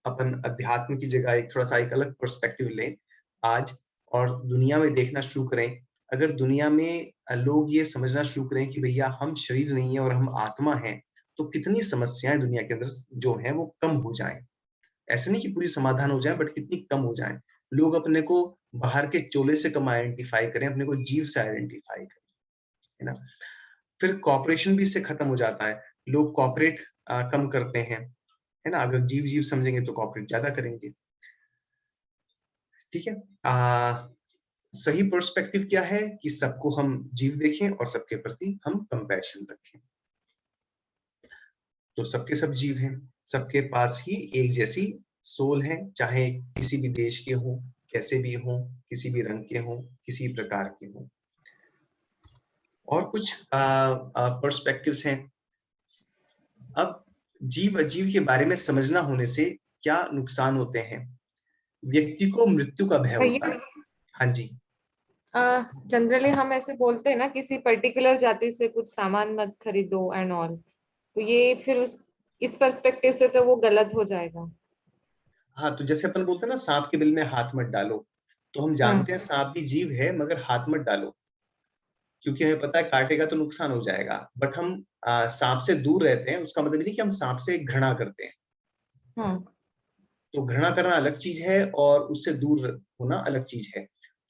अपन अध्यात्म की जगह एक थोड़ा सा एक अलग पर्सपेक्टिव लें आज, और दुनिया में देखना शुरू करें। अगर दुनिया में लोग ये समझना शुरू करें कि भैया हम शरीर नहीं है और हम आत्मा हैं, तो कितनी समस्याएं दुनिया के अंदर जो है वो कम हो जाएं। ऐसे नहीं कि पूरी समाधान हो जाए, बट कितनी कम हो जाए। लोग अपने को बाहर के चोले से कम आइडेंटिफाई करें, अपने को जीव से आइडेंटिफाई करें, है ना। फिर कॉपरेशन भी इससे खत्म हो जाता है, लोग कॉपरेट कम करते हैं, है ना। अगर जीव जीव समझेंगे तो कॉपरेट ज्यादा करेंगे। ठीक है, सही पर्सपेक्टिव क्या है कि सबको हम जीव देखें और सबके प्रति हम कंपैशन रखें। तो सबके सब जीव हैं, सबके पास ही एक जैसी सोल है, चाहे किसी भी देश के हों, कैसे भी हों, किसी भी रंग के हों, किसी प्रकार के हों। और कुछ पर्सपेक्टिव्स हैं। अब जीव अजीव के बारे में समझना होने से क्या नुकसान होते हैं। व्यक्ति को मृत्यु का भय होता है। हाँ जी। जनरली हम ऐसे बोलते हैं ना, किसी पर्टिकुलर जाति से कुछ सामान मत खरीदो एंड ऑल, तो ये फिर इस पर्सपेक्टिव से तो वो गलत हो जाएगा। हाँ, तो जैसे अपन बोलते हैं ना, सांप के बिल में हाथ मत डालो, तो हम जानते हैं सांप भी जीव है, मगर हाथ मत डालो, क्योंकि हमें पता है काटेगा तो नुकसान हो जाएगा। बट हम सांप से दूर रहते हैं, उसका मतलब नहीं कि हम सांप से घृणा करते हैं। तो घृणा करना अलग चीज है और उससे दूर होना अलग चीज है।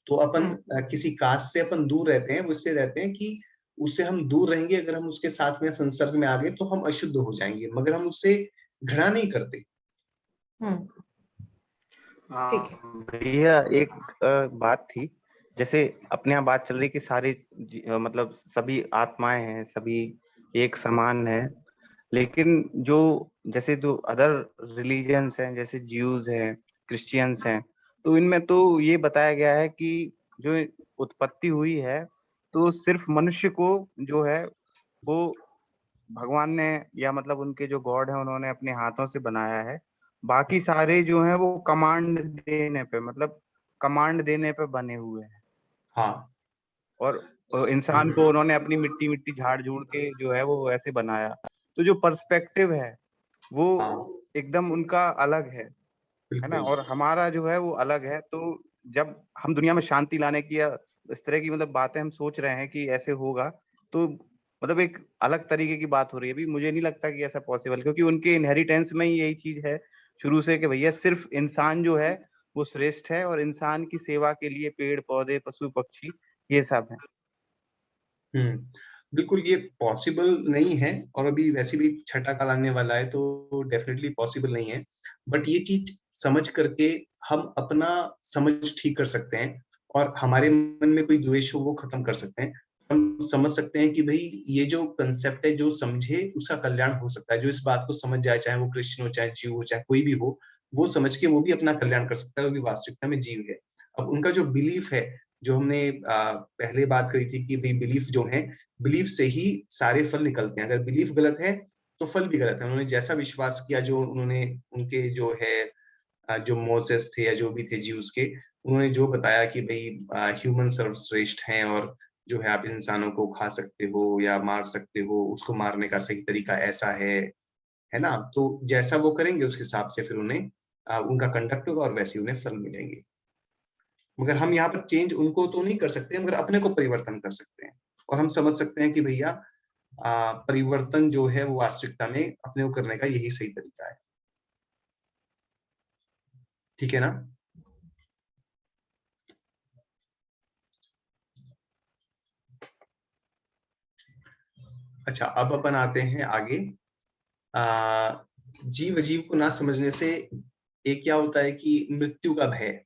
तो अपन किसी कास्ट से अपन दूर रहते हैं, वो इससे रहते हैं कि उससे हम दूर रहेंगे, अगर हम उसके साथ में संसर्ग में आ गए तो हम अशुद्ध हो जाएंगे, मगर हम उससे घृणा नहीं करते। भैया एक बात थी, जैसे अपने यहाँ बात चल रही कि सारी मतलब सभी आत्माएं हैं, सभी एक समान है, लेकिन जो जैसे जो अदर रिलीजन्स हैं, जैसे ज्यूज हैं, क्रिश्चियंस हैं, तो इनमें तो ये बताया गया है कि जो उत्पत्ति हुई है तो सिर्फ मनुष्य को जो है वो भगवान ने, या मतलब उनके जो गॉड है उन्होंने अपने हाथों से बनाया है, बाकी सारे जो हैं वो कमांड देने पे, मतलब कमांड देने पे बने हुए हैं। हाँ, और इंसान को उन्होंने अपनी मिट्टी मिट्टी झाड़ झूड़ के जो है वो ऐसे बनाया। तो जो पर्सपेक्टिव है वो एकदम उनका अलग है ना, और हमारा जो है वो अलग है। तो जब हम दुनिया में शांति लाने की या इस तरह की मतलब बातें हम सोच रहे हैं कि ऐसे होगा, तो मतलब एक अलग तरीके की बात हो रही है। अभी मुझे नहीं लगता कि ऐसा पॉसिबल, क्योंकि उनके इनहेरिटेंस में ही यही चीज है शुरू से कि भैया सिर्फ इंसान जो है वो श्रेष्ठ है, और इंसान की सेवा के लिए पेड़ पौधे पशु पक्षी ये सब है। बिल्कुल, ये पॉसिबल नहीं है, और अभी वैसे भी छठा काल आने वाला है तो डेफिनेटली पॉसिबल नहीं है। बट ये चीज समझ करके हम अपना समझ ठीक कर सकते हैं, और हमारे मन में कोई द्वेष हो वो खत्म कर सकते हैं। हम समझ सकते हैं कि भाई ये जो कंसेप्ट है, जो समझे उसका कल्याण हो सकता है। जो इस बात को समझ जाए, चाहे वो क्रिश्चियन हो, चाहे जीव हो, चाहे कोई भी हो, वो समझ के वो भी अपना कल्याण कर सकता है, वो भी वास्तविकता में जीव है। अब उनका जो बिलीफ है जो हमने पहले बात करी थी कि भाई बिलीफ जो है, बिलीफ से ही सारे फल निकलते हैं। अगर बिलीफ गलत है तो फल भी गलत है। उन्होंने जैसा विश्वास किया, जो उन्होंने उनके जो है जो मोसेस थे या जो भी थे ज्यूस के, उन्होंने जो बताया कि भाई ह्यूमन सर्वश्रेष्ठ हैं और जो है आप इंसानों को खा सकते हो या मार सकते हो, उसको मारने का सही तरीका ऐसा है ना। तो जैसा वो करेंगे उसके हिसाब से फिर उन्हें उनका कंडक्ट होगा और वैसे उन्हें फल मिलेंगे। मगर हम यहाँ पर चेंज उनको तो नहीं कर सकते, मगर अपने को परिवर्तन कर सकते हैं। और हम समझ सकते हैं कि भैया परिवर्तन जो है वो वास्तविकता में अपने को करने का यही सही तरीका है। ठीक है ना। अच्छा, अब अपन आते हैं आगे। जीव अजीव को ना समझने से एक क्या होता है कि मृत्यु का भय,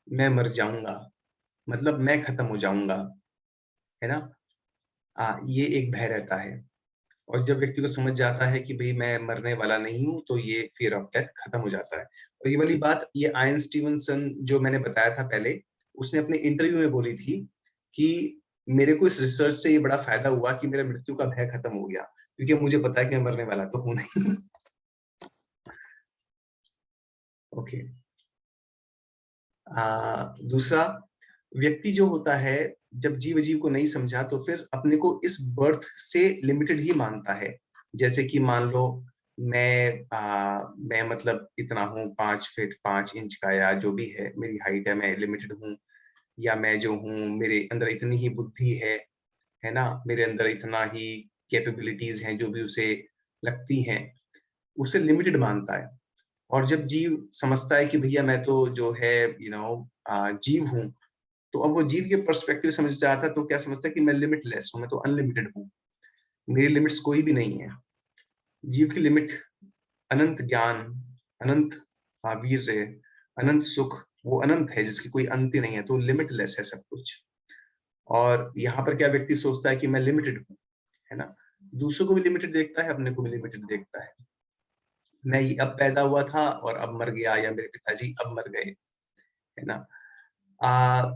मैं मर जाऊंगा, मतलब मैं खत्म हो जाऊंगा, है ना। ये एक भय रहता है। और जब व्यक्ति को समझ जाता है कि भाई मैं मरने वाला नहीं हूं, तो ये फियर ऑफ डेथ खत्म हो जाता है। और ये वाली बात ये आयन स्टीवनसन जो मैंने बताया था पहले, उसने अपने इंटरव्यू में बोली थी कि मेरे को इस रिसर्च से ये बड़ा फायदा हुआ कि मेरा मृत्यु का भय खत्म हो गया, क्योंकि मुझे पता है कि मैं मरने वाला तो हूं नहीं। ओके। दूसरा, व्यक्ति जो होता है जब जीव अजीव को नहीं समझा तो फिर अपने को इस बर्थ से लिमिटेड ही मानता है। जैसे कि मान लो मैं मतलब इतना हूँ, 5 फीट 5 इंच का या जो भी है मेरी हाइट है, मैं लिमिटेड हूँ। या मैं जो हूँ मेरे अंदर इतनी ही बुद्धि है ना, मेरे अंदर इतना ही कैपेबिलिटीज हैं जो भी उसे लगती हैं, उसे लिमिटेड मानता है। और जब जीव समझता है कि भैया मैं तो जो है जीव हूँ, तो अब वो जीव के पर्सपेक्टिव समझ जाता है, तो क्या समझता है कि मैं लिमिटलेस हूँ, मैं तो अनलिमिटेड हूँ, मेरी लिमिट्स कोई भी नहीं है। जीव की लिमिट अनंत ज्ञान, अनंत वीर्य, अनंत सुख, वो अनंत है जिसकी कोई अंत ही नहीं है, तो लिमिटलेस है सब कुछ। और यहाँ पर क्या व्यक्ति सोचता है कि मैं लिमिटेड हूँ, है ना। दूसरों को भी लिमिटेड देखता है, अपने को भी लिमिटेड देखता है। मैं अब पैदा हुआ था और अब मर गया, या मेरे पिताजी अब मर गए, है ना।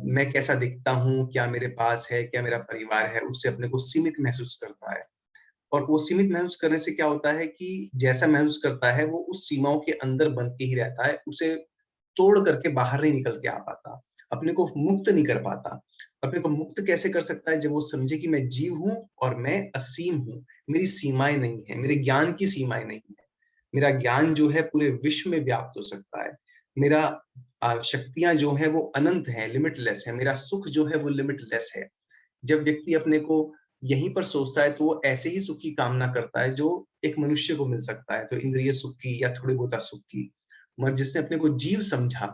मैं कैसा दिखता हूँ, क्या मेरे पास है, क्या मेरा परिवार है, उससे अपने को सीमित महसूस करता है। और वो सीमित महसूस करने से क्या होता है कि जैसा महसूस करता है वो उस सीमाओं के अंदर बंद के ही रहता है, उसे तोड़ करके बाहर नहीं निकल के आ पाता, अपने को मुक्त नहीं कर पाता। अपने को मुक्त कैसे कर सकता है? जब वो समझे कि मैं जीव हूँ और मैं असीम हूँ, मेरी सीमाएं नहीं है, मेरे ज्ञान की सीमाएं नहीं है। मेरा ज्ञान जो है पूरे विश्व में व्याप्त हो सकता है। मेरा शक्तियां जो है वो अनंत है, लिमिटलेस है। मेरा सुख जो है वो लिमिटलेस है। जब व्यक्ति अपने को यहीं पर सोचता है तो वो ऐसे ही सुख की कामना करता है जो एक मनुष्य को मिल सकता है, तो इंद्रिय सुख की या थोड़ी बहुत सुख की। मगर जिसने अपने को जीव समझा,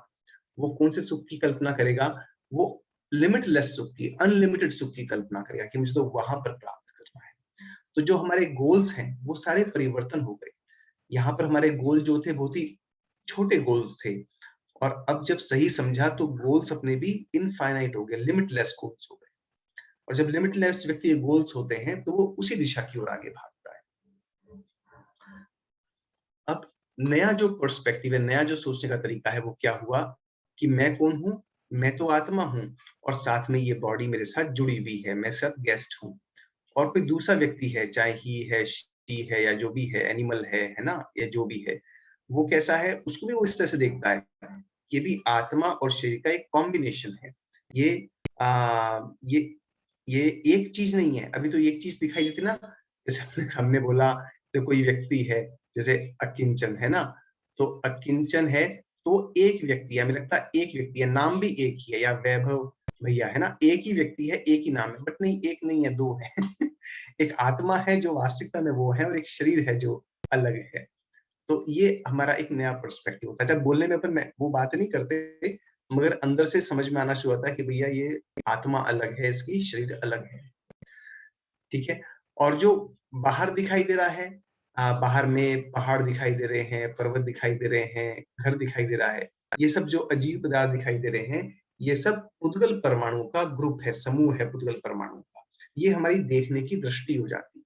वो कौन से सुख की कल्पना करेगा? वो लिमिटलेस सुख की, अनलिमिटेड सुख की कल्पना करेगा कि मुझे तो वहां पर प्राप्त करना है। तो जो हमारे गोल्स हैं वो सारे परिवर्तन हो गए। यहाँ पर हमारे गोल जो थे बहुत ही छोटे गोल्स थे, और अब जब सही समझा तो गोल्स अपने भी इनफाइनाइट हो गए, लिमिटलेस गोल्स हो गए। और जब लिमिटलेस व्यक्ति के गोल्स होते हैं तो वो उसी दिशा की ओर आगे भागता है। अब नया जो पर्सपेक्टिव है, नया जो सोचने का तरीका है, वो क्या हुआ कि मैं कौन हूं? मैं तो आत्मा हूं, और साथ में ये बॉडी मेरे साथ जुड़ी हुई है, मैं साथ गेस्ट हूं। और कोई दूसरा व्यक्ति है, चाहे ही है, शी है, या जो भी है, एनिमल है ना, या जो भी है, वो कैसा है, उसको भी वो इस तरह से देखता है। ये भी आत्मा और शरीर का एक कॉम्बिनेशन है। ये एक चीज नहीं है। अभी तो एक चीज दिखाई देती ना, जैसे हमने बोला तो कोई व्यक्ति है, जैसे अकिंचन है ना, तो अकिंचन है तो एक व्यक्ति है, हमें लगता है एक व्यक्ति है, नाम भी एक ही है, या वैभव भैया है ना, एक ही व्यक्ति है, एक ही नाम है, बट नहीं, एक नहीं है, दो है। एक आत्मा है जो वास्तविकता में वो है, और एक शरीर है जो अलग है। तो ये हमारा एक नया पर्सपेक्टिव होता है। जब बोलने में अपन वो बात नहीं करते, मगर अंदर से समझ में आना शुरू होता है कि भैया ये आत्मा अलग है, इसकी शरीर अलग है। ठीक है। और जो बाहर दिखाई दे रहा है, बाहर में पहाड़ दिखाई दे रहे हैं, पर्वत दिखाई दे रहे हैं, घर दिखाई दे रहा है, ये सब जो अजीब पदार्थ दिखाई दे रहे हैं, ये सब पुद्गल परमाणु का ग्रुप है, समूह है पुद्गल परमाणु का। ये हमारी देखने की दृष्टि हो जाती है।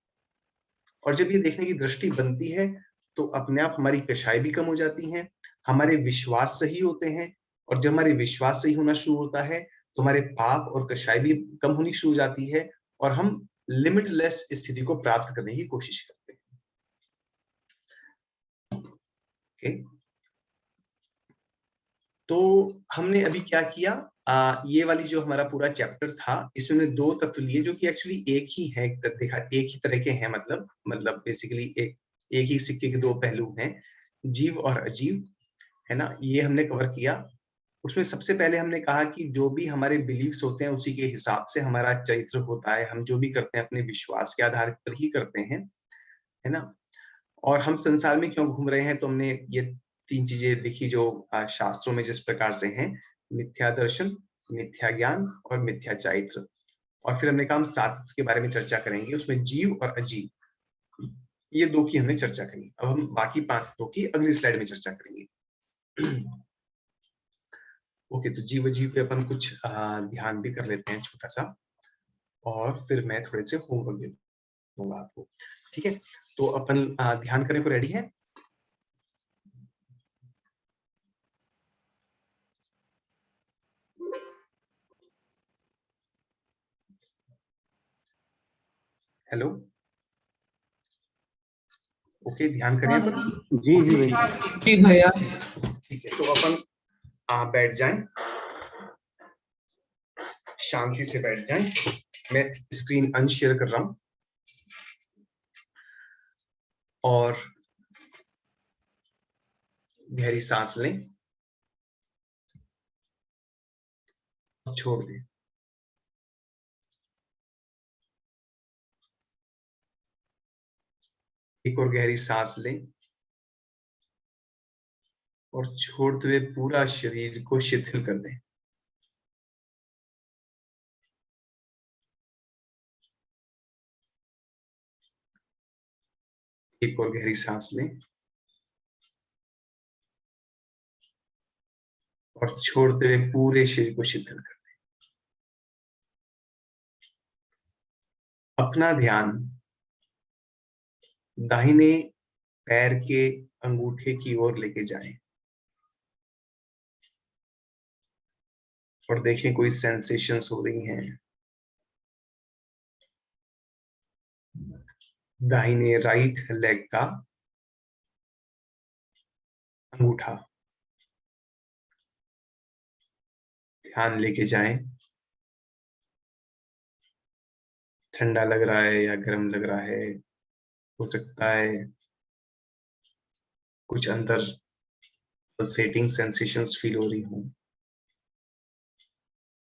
और जब ये देखने की दृष्टि बनती है तो अपने आप हमारी कषाय भी कम हो जाती हैं, हमारे विश्वास सही होते हैं। और जब हमारे विश्वास सही होना शुरू होता है तो हमारे पाप और कषाय भी कम होनी शुरू हो जाती है और हम लिमिटलेस स्थिति को प्राप्त करने की कोशिश करते हैं। ओके, तो हमने अभी क्या किया, ये वाली जो हमारा पूरा चैप्टर था, इसमें हमने दो तत्व लिए जो कि एक्चुअली एक ही है, देखा एक ही तरह के हैं, मतलब बेसिकली एक ही सिक्के के दो पहलू हैं, जीव और अजीव, है ना। ये हमने कवर किया। उसमें सबसे पहले हमने कहा कि जो भी हमारे बिलीव्स होते हैं उसी के हिसाब से हमारा चरित्र होता है। हम जो भी करते हैं अपने विश्वास के आधार पर ही करते हैं, है ना। और हम संसार में क्यों घूम रहे हैं, तो हमने ये तीन चीजें देखी जो शास्त्रों में जिस प्रकार से हैं, मिथ्या दर्शन, मिथ्या ज्ञान और मिथ्या चरित्र। और फिर हमने कहा हम सात के बारे में चर्चा करेंगे, उसमें जीव और अजीव, ये दो की हमने चर्चा करी। अब हम बाकी पांच दो की अगली स्लाइड में चर्चा करेंगे। ओके, तो जीव अजीव पे अपन कुछ ध्यान भी कर लेते हैं छोटा सा, और फिर मैं थोड़े से होमवर्क दे दूंगा आपको, ठीक है। तो अपन ध्यान करने को रेडी है। हेलो, ओके, ध्यान करें अपन। जी जी भैया। ठीक भैया। ठीक है, तो अपन बैठ जाएं, शांति से बैठ जाएं। मैं स्क्रीन अनशेयर कर रहा हूं और गहरी सांस लें, छोड़ दें। एक और गहरी सांस लें और छोड़ते हुए पूरा शरीर को शिथिल कर दें। एक और गहरी सांस लें और छोड़ते हुए पूरे शरीर को शिथिल कर दें। अपना ध्यान दाहिने पैर के अंगूठे की ओर लेके जाएं और देखें कोई सेंसेशंस हो रही हैं। दाहिने राइट लेग का अंगूठा ध्यान लेके जाएं। ठंडा लग रहा है या गर्म लग रहा है, हो सकता है कुछ अंदर पल्सेटिंग सेंसेशंस फील हो रही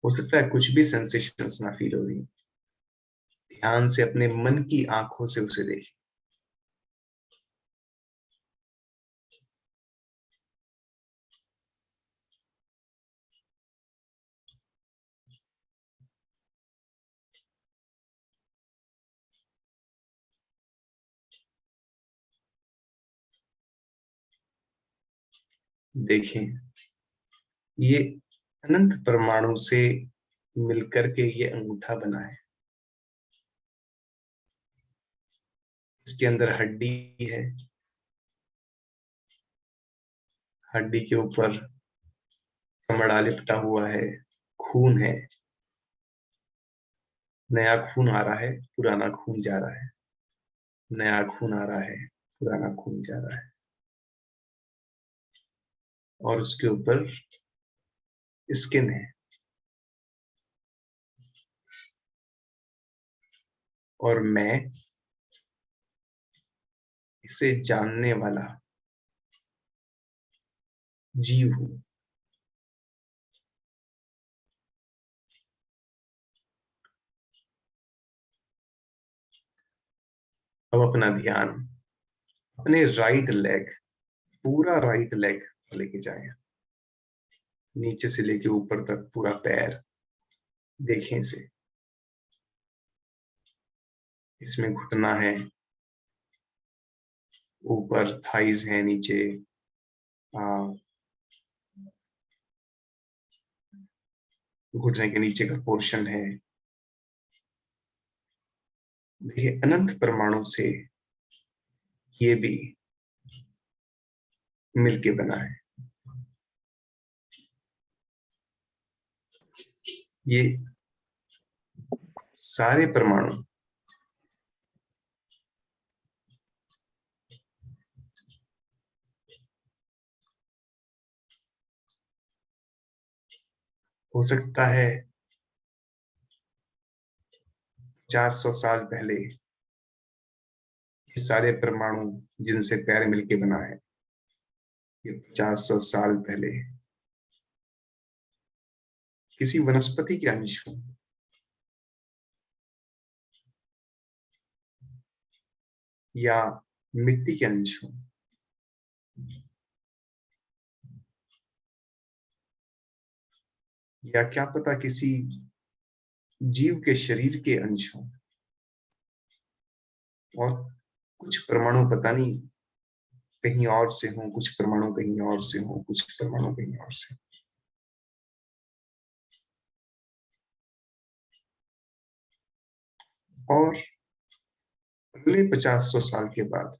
हो सकता है कुछ भी सेंसेशंस ना फील हो रही। ध्यान से अपने मन की आंखों से उसे देखें। देखें, ये अनंत परमाणु से मिलकर के ये अंगूठा बना है। इसके अंदर हड्डी है, हड्डी के ऊपर चमड़ा लिपटा हुआ है, खून है। नया खून आ रहा है, पुराना खून जा रहा है। नया खून आ रहा है, पुराना खून जा रहा है। और उसके ऊपर स्किन है, और मैं इसे जानने वाला जीव हूं। अब अपना ध्यान अपने राइट लेग, पूरा राइट लेग लेके जाएं, नीचे से लेके ऊपर तक पूरा पैर देखें इसे। इसमें घुटना है, ऊपर थाइज है, नीचे घुटने के नीचे का पोर्शन है। देखिए, अनंत परमाणु से ये भी मिलके बना है। ये सारे परमाणु हो सकता है 400 साल पहले ये सारे परमाणु जिनसे पैर मिलके बना है, ये 400 साल पहले किसी वनस्पति के अंश हो या मिट्टी के अंश हो या क्या पता किसी जीव के शरीर के अंश हो, और कुछ परमाणु पता नहीं कहीं और से हो, कुछ परमाणु कहीं और से हो, कुछ परमाणु कहीं और से। और अगले 50-100 साल के बाद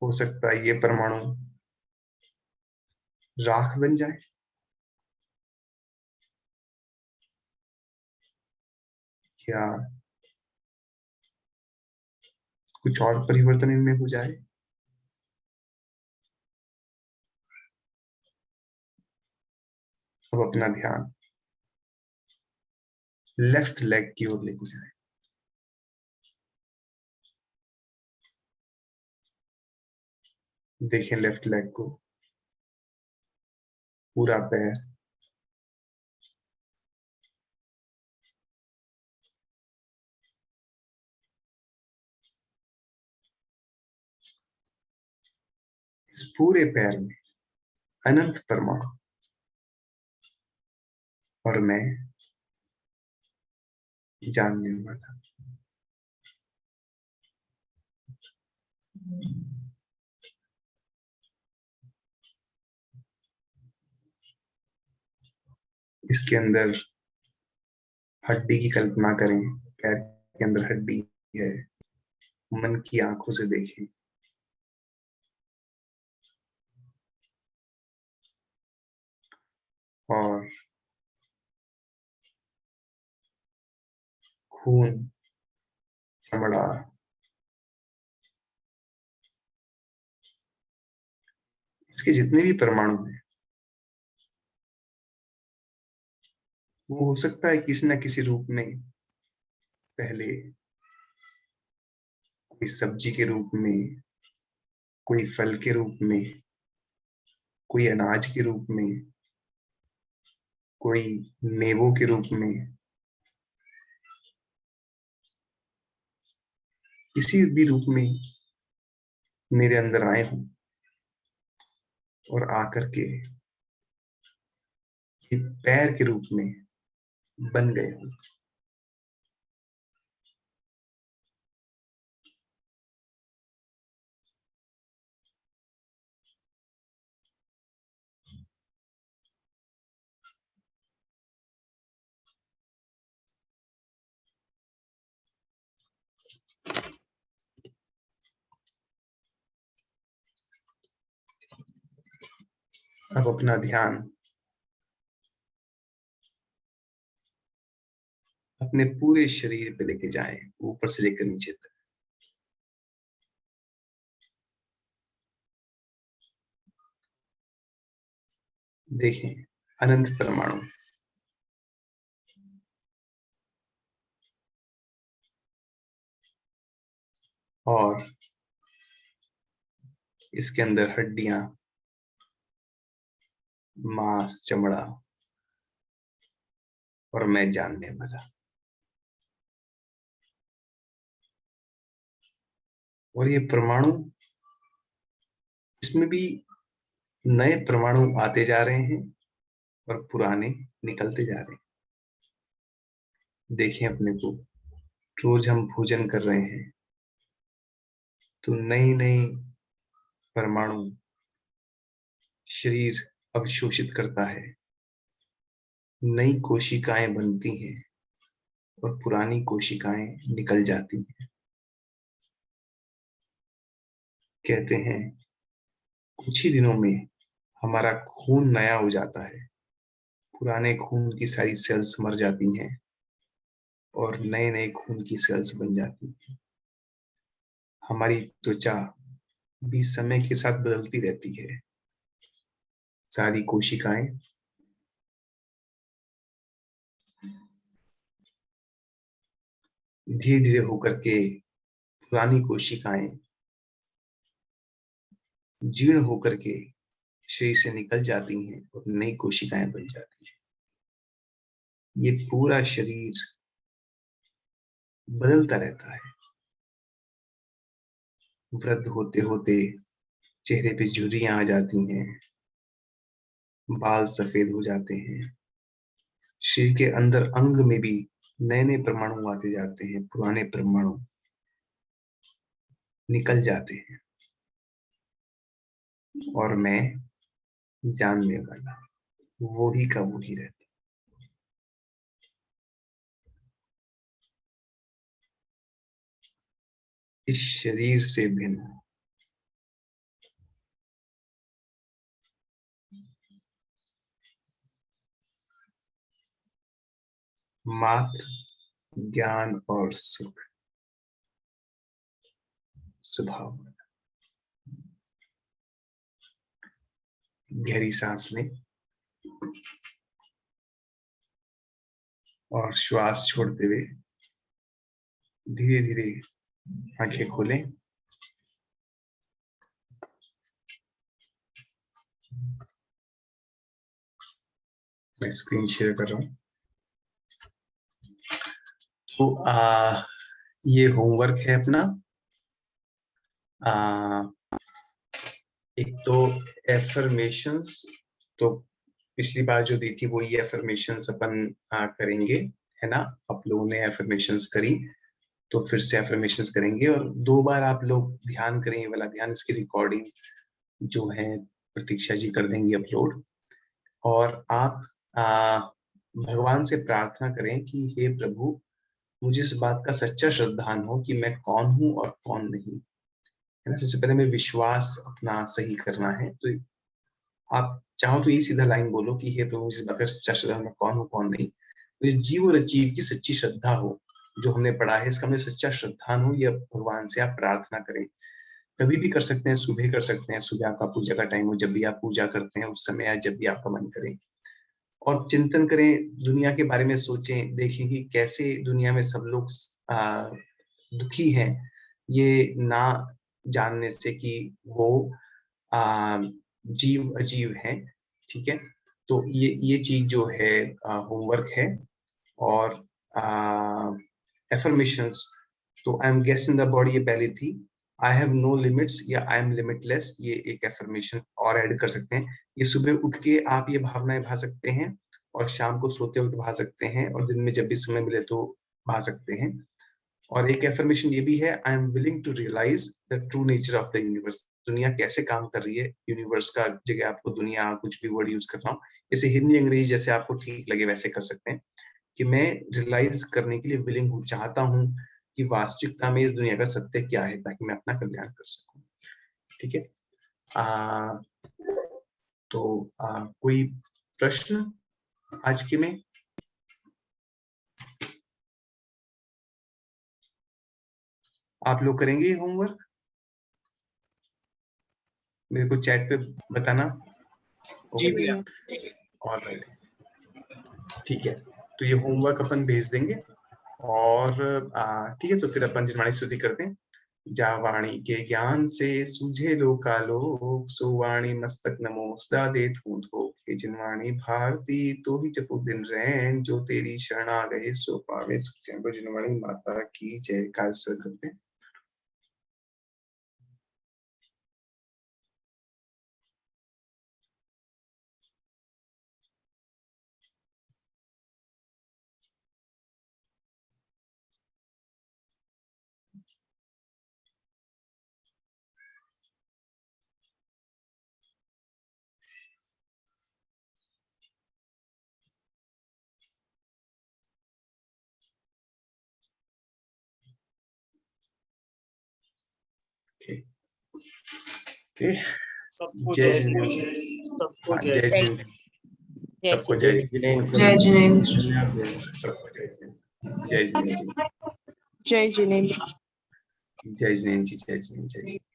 हो सकता है ये परमाणु राख बन जाए, या कुछ और परिवर्तन इनमें हो जाए। अब अपना ध्यान लेफ्ट लेग की ओर लेके जाए। देखें लेफ्ट लेग को, पूरा पैर, इस पूरे पैर में अनंत परमाणु, और मैं जानने वाला। इसके अंदर हड्डी की कल्पना करें, पैर के अंदर हड्डी है, मन की आंखों से देखें। और खून, चमड़ा, इसके जितने भी परमाणु हैं, वो हो सकता है किसी न किसी रूप में पहले कोई सब्जी के रूप में, कोई फल के रूप में, कोई अनाज के रूप में, कोई मेवों के रूप में, किसी भी रूप में मेरे अंदर आए हों और आकर के ये पैर के रूप में बन गए हों। अब अपना ध्यान अपने पूरे शरीर पे लेके जाएं, ऊपर से लेकर नीचे तक। देखें अनंत परमाणु, और इसके अंदर हड्डियां, मांस, चमड़ा, और मैं जानने वाला। और ये परमाणु, इसमें भी नए परमाणु आते जा रहे हैं और पुराने निकलते जा रहे हैं। देखें अपने को, रोज हम भोजन कर रहे हैं तो नई नई परमाणु शरीर अवशोषित करता है, नई कोशिकाएं बनती हैं और पुरानी कोशिकाएं निकल जाती हैं। कहते हैं कुछ ही दिनों में हमारा खून नया हो जाता है, पुराने खून की सारी सेल्स मर जाती हैं और नए नए खून की सेल्स बन जाती हैं। हमारी त्वचा भी समय के साथ बदलती रहती है। सारी कोशिकाएं धीरे धीरे होकर के पुरानी कोशिकाएं जीर्ण होकर के शरीर से निकल जाती हैं और नई कोशिकाएं बन जाती हैं। ये पूरा शरीर बदलता रहता है। वृद्ध होते होते चेहरे पे झुर्रियां आ जाती हैं, बाल सफेद हो जाते हैं, शरीर के अंदर अंग में भी नए नए परमाणु आते जाते हैं, पुराने परमाणु निकल जाते हैं। और मैं जानने वाला वो ही का वो ही रहता। इस शरीर से भिन्न मात्र ज्ञान और सुख स्वभाव। गहरी सांस लें और श्वास छोड़ते हुए धीरे धीरे आंखें खोलें। मैं स्क्रीन शेयर कर रहा हूं। तो ये होमवर्क है अपना। एक तो एफर्मेशंस, तो पिछली बार जो दी थी वो ये एफर्मेशंस अपन करेंगे, है ना। आप लोगों ने एफर्मेशंस करी तो फिर से एफर्मेशंस करेंगे और 2 बार आप लोग ध्यान करें। ये वाला ध्यान, इसकी रिकॉर्डिंग जो है प्रतीक्षा जी कर देंगी अपलोड। और आप भगवान से प्रार्थना करें कि हे प्रभु, मुझे इस बात का सच्चा श्रद्धान हो कि मैं कौन हूं और कौन नहीं, है ना। सबसे पहले हमें विश्वास अपना सही करना है। तो आप चाहो तो ये सीधा लाइन बोलो कि हे प्रभु, मुझे इस बात का सच्चा श्रद्धान, मैं कौन हूं कौन नहीं। तो जीव और जीव की सच्ची श्रद्धा हो, जो हमने पढ़ा है इसका हमें सच्चा श्रद्धान हो, यह भगवान से आप प्रार्थना करें। कभी भी कर सकते हैं, सुबह कर सकते हैं, सुबह आपका पूजा का टाइम हो, जब भी आप पूजा करते हैं उस समय, या जब भी आपका मन करे। और चिंतन करें, दुनिया के बारे में सोचें, देखें कि कैसे दुनिया में सब लोग दुखी हैं, ये ना जानने से कि वो जीव अजीव हैं। ठीक है, तो ये चीज जो है होमवर्क है। और एफर्मेशंस, तो I am guest in the body, ये पहले थी। आई हैव नो लिमिट्स या आई एम लिमिटलेस, ये एक एफर्मेशन और ऐड कर सकते हैं। ये सुबह उठ के आप ये भावनाएं भा सकते हैं और शाम को सोते वक्त भा सकते हैं और दिन में जब भी समय मिले तो भा सकते हैं। और एक एफर्मेशन ये भी है, I am willing to realise the true nature of the universe. दुनिया कैसे काम कर रही है, यूनिवर्स का जगह आपको दुनिया कुछ भी वर्ड यूज कर रहा हूँ, जैसे हिंदी अंग्रेजी जैसे आपको ठीक लगे वैसे कर सकते हैं। कि मैं रियलाइज करने के लिए विलिंग हूँ, चाहता हूँ कि वास्तविकता में इस दुनिया का सत्य क्या है, ताकि मैं अपना कल्याण कर सकूं। ठीक है, तो कोई प्रश्न आज के में? आप लोग करेंगे होमवर्क? मेरे को चैट पे बताना। जी भैया। ऑलराइट, ठीक है, तो ये होमवर्क अपन भेज देंगे। और ठीक है, तो फिर अपन जिनवाणी स्तुति करते हैं। जा वाणी के ज्ञान से सूझे लोकालोक, सो वाणी मस्तक नमोस्ता दे थूंद हो। हे जिनवाणी भारती तो ही जपो दिन रैन, जो तेरी शरण आ गए सो पावे सुख चैन। जिनवाणी माता की जय। काल सर करते हैं। सबको जय जय जिनेंद्र। जिनेंद्र, सबको हाँ, जय जय जिनेंद्र। जिनेंद्र। सबको जय जय जिनेंद्र। सबको जय जिनेंद्र। जय जिनेंद्र जी। जय जिनेंद्र। जय जिनेंद्र जी। जय जिनेंद्र। जय जिनेंद्र।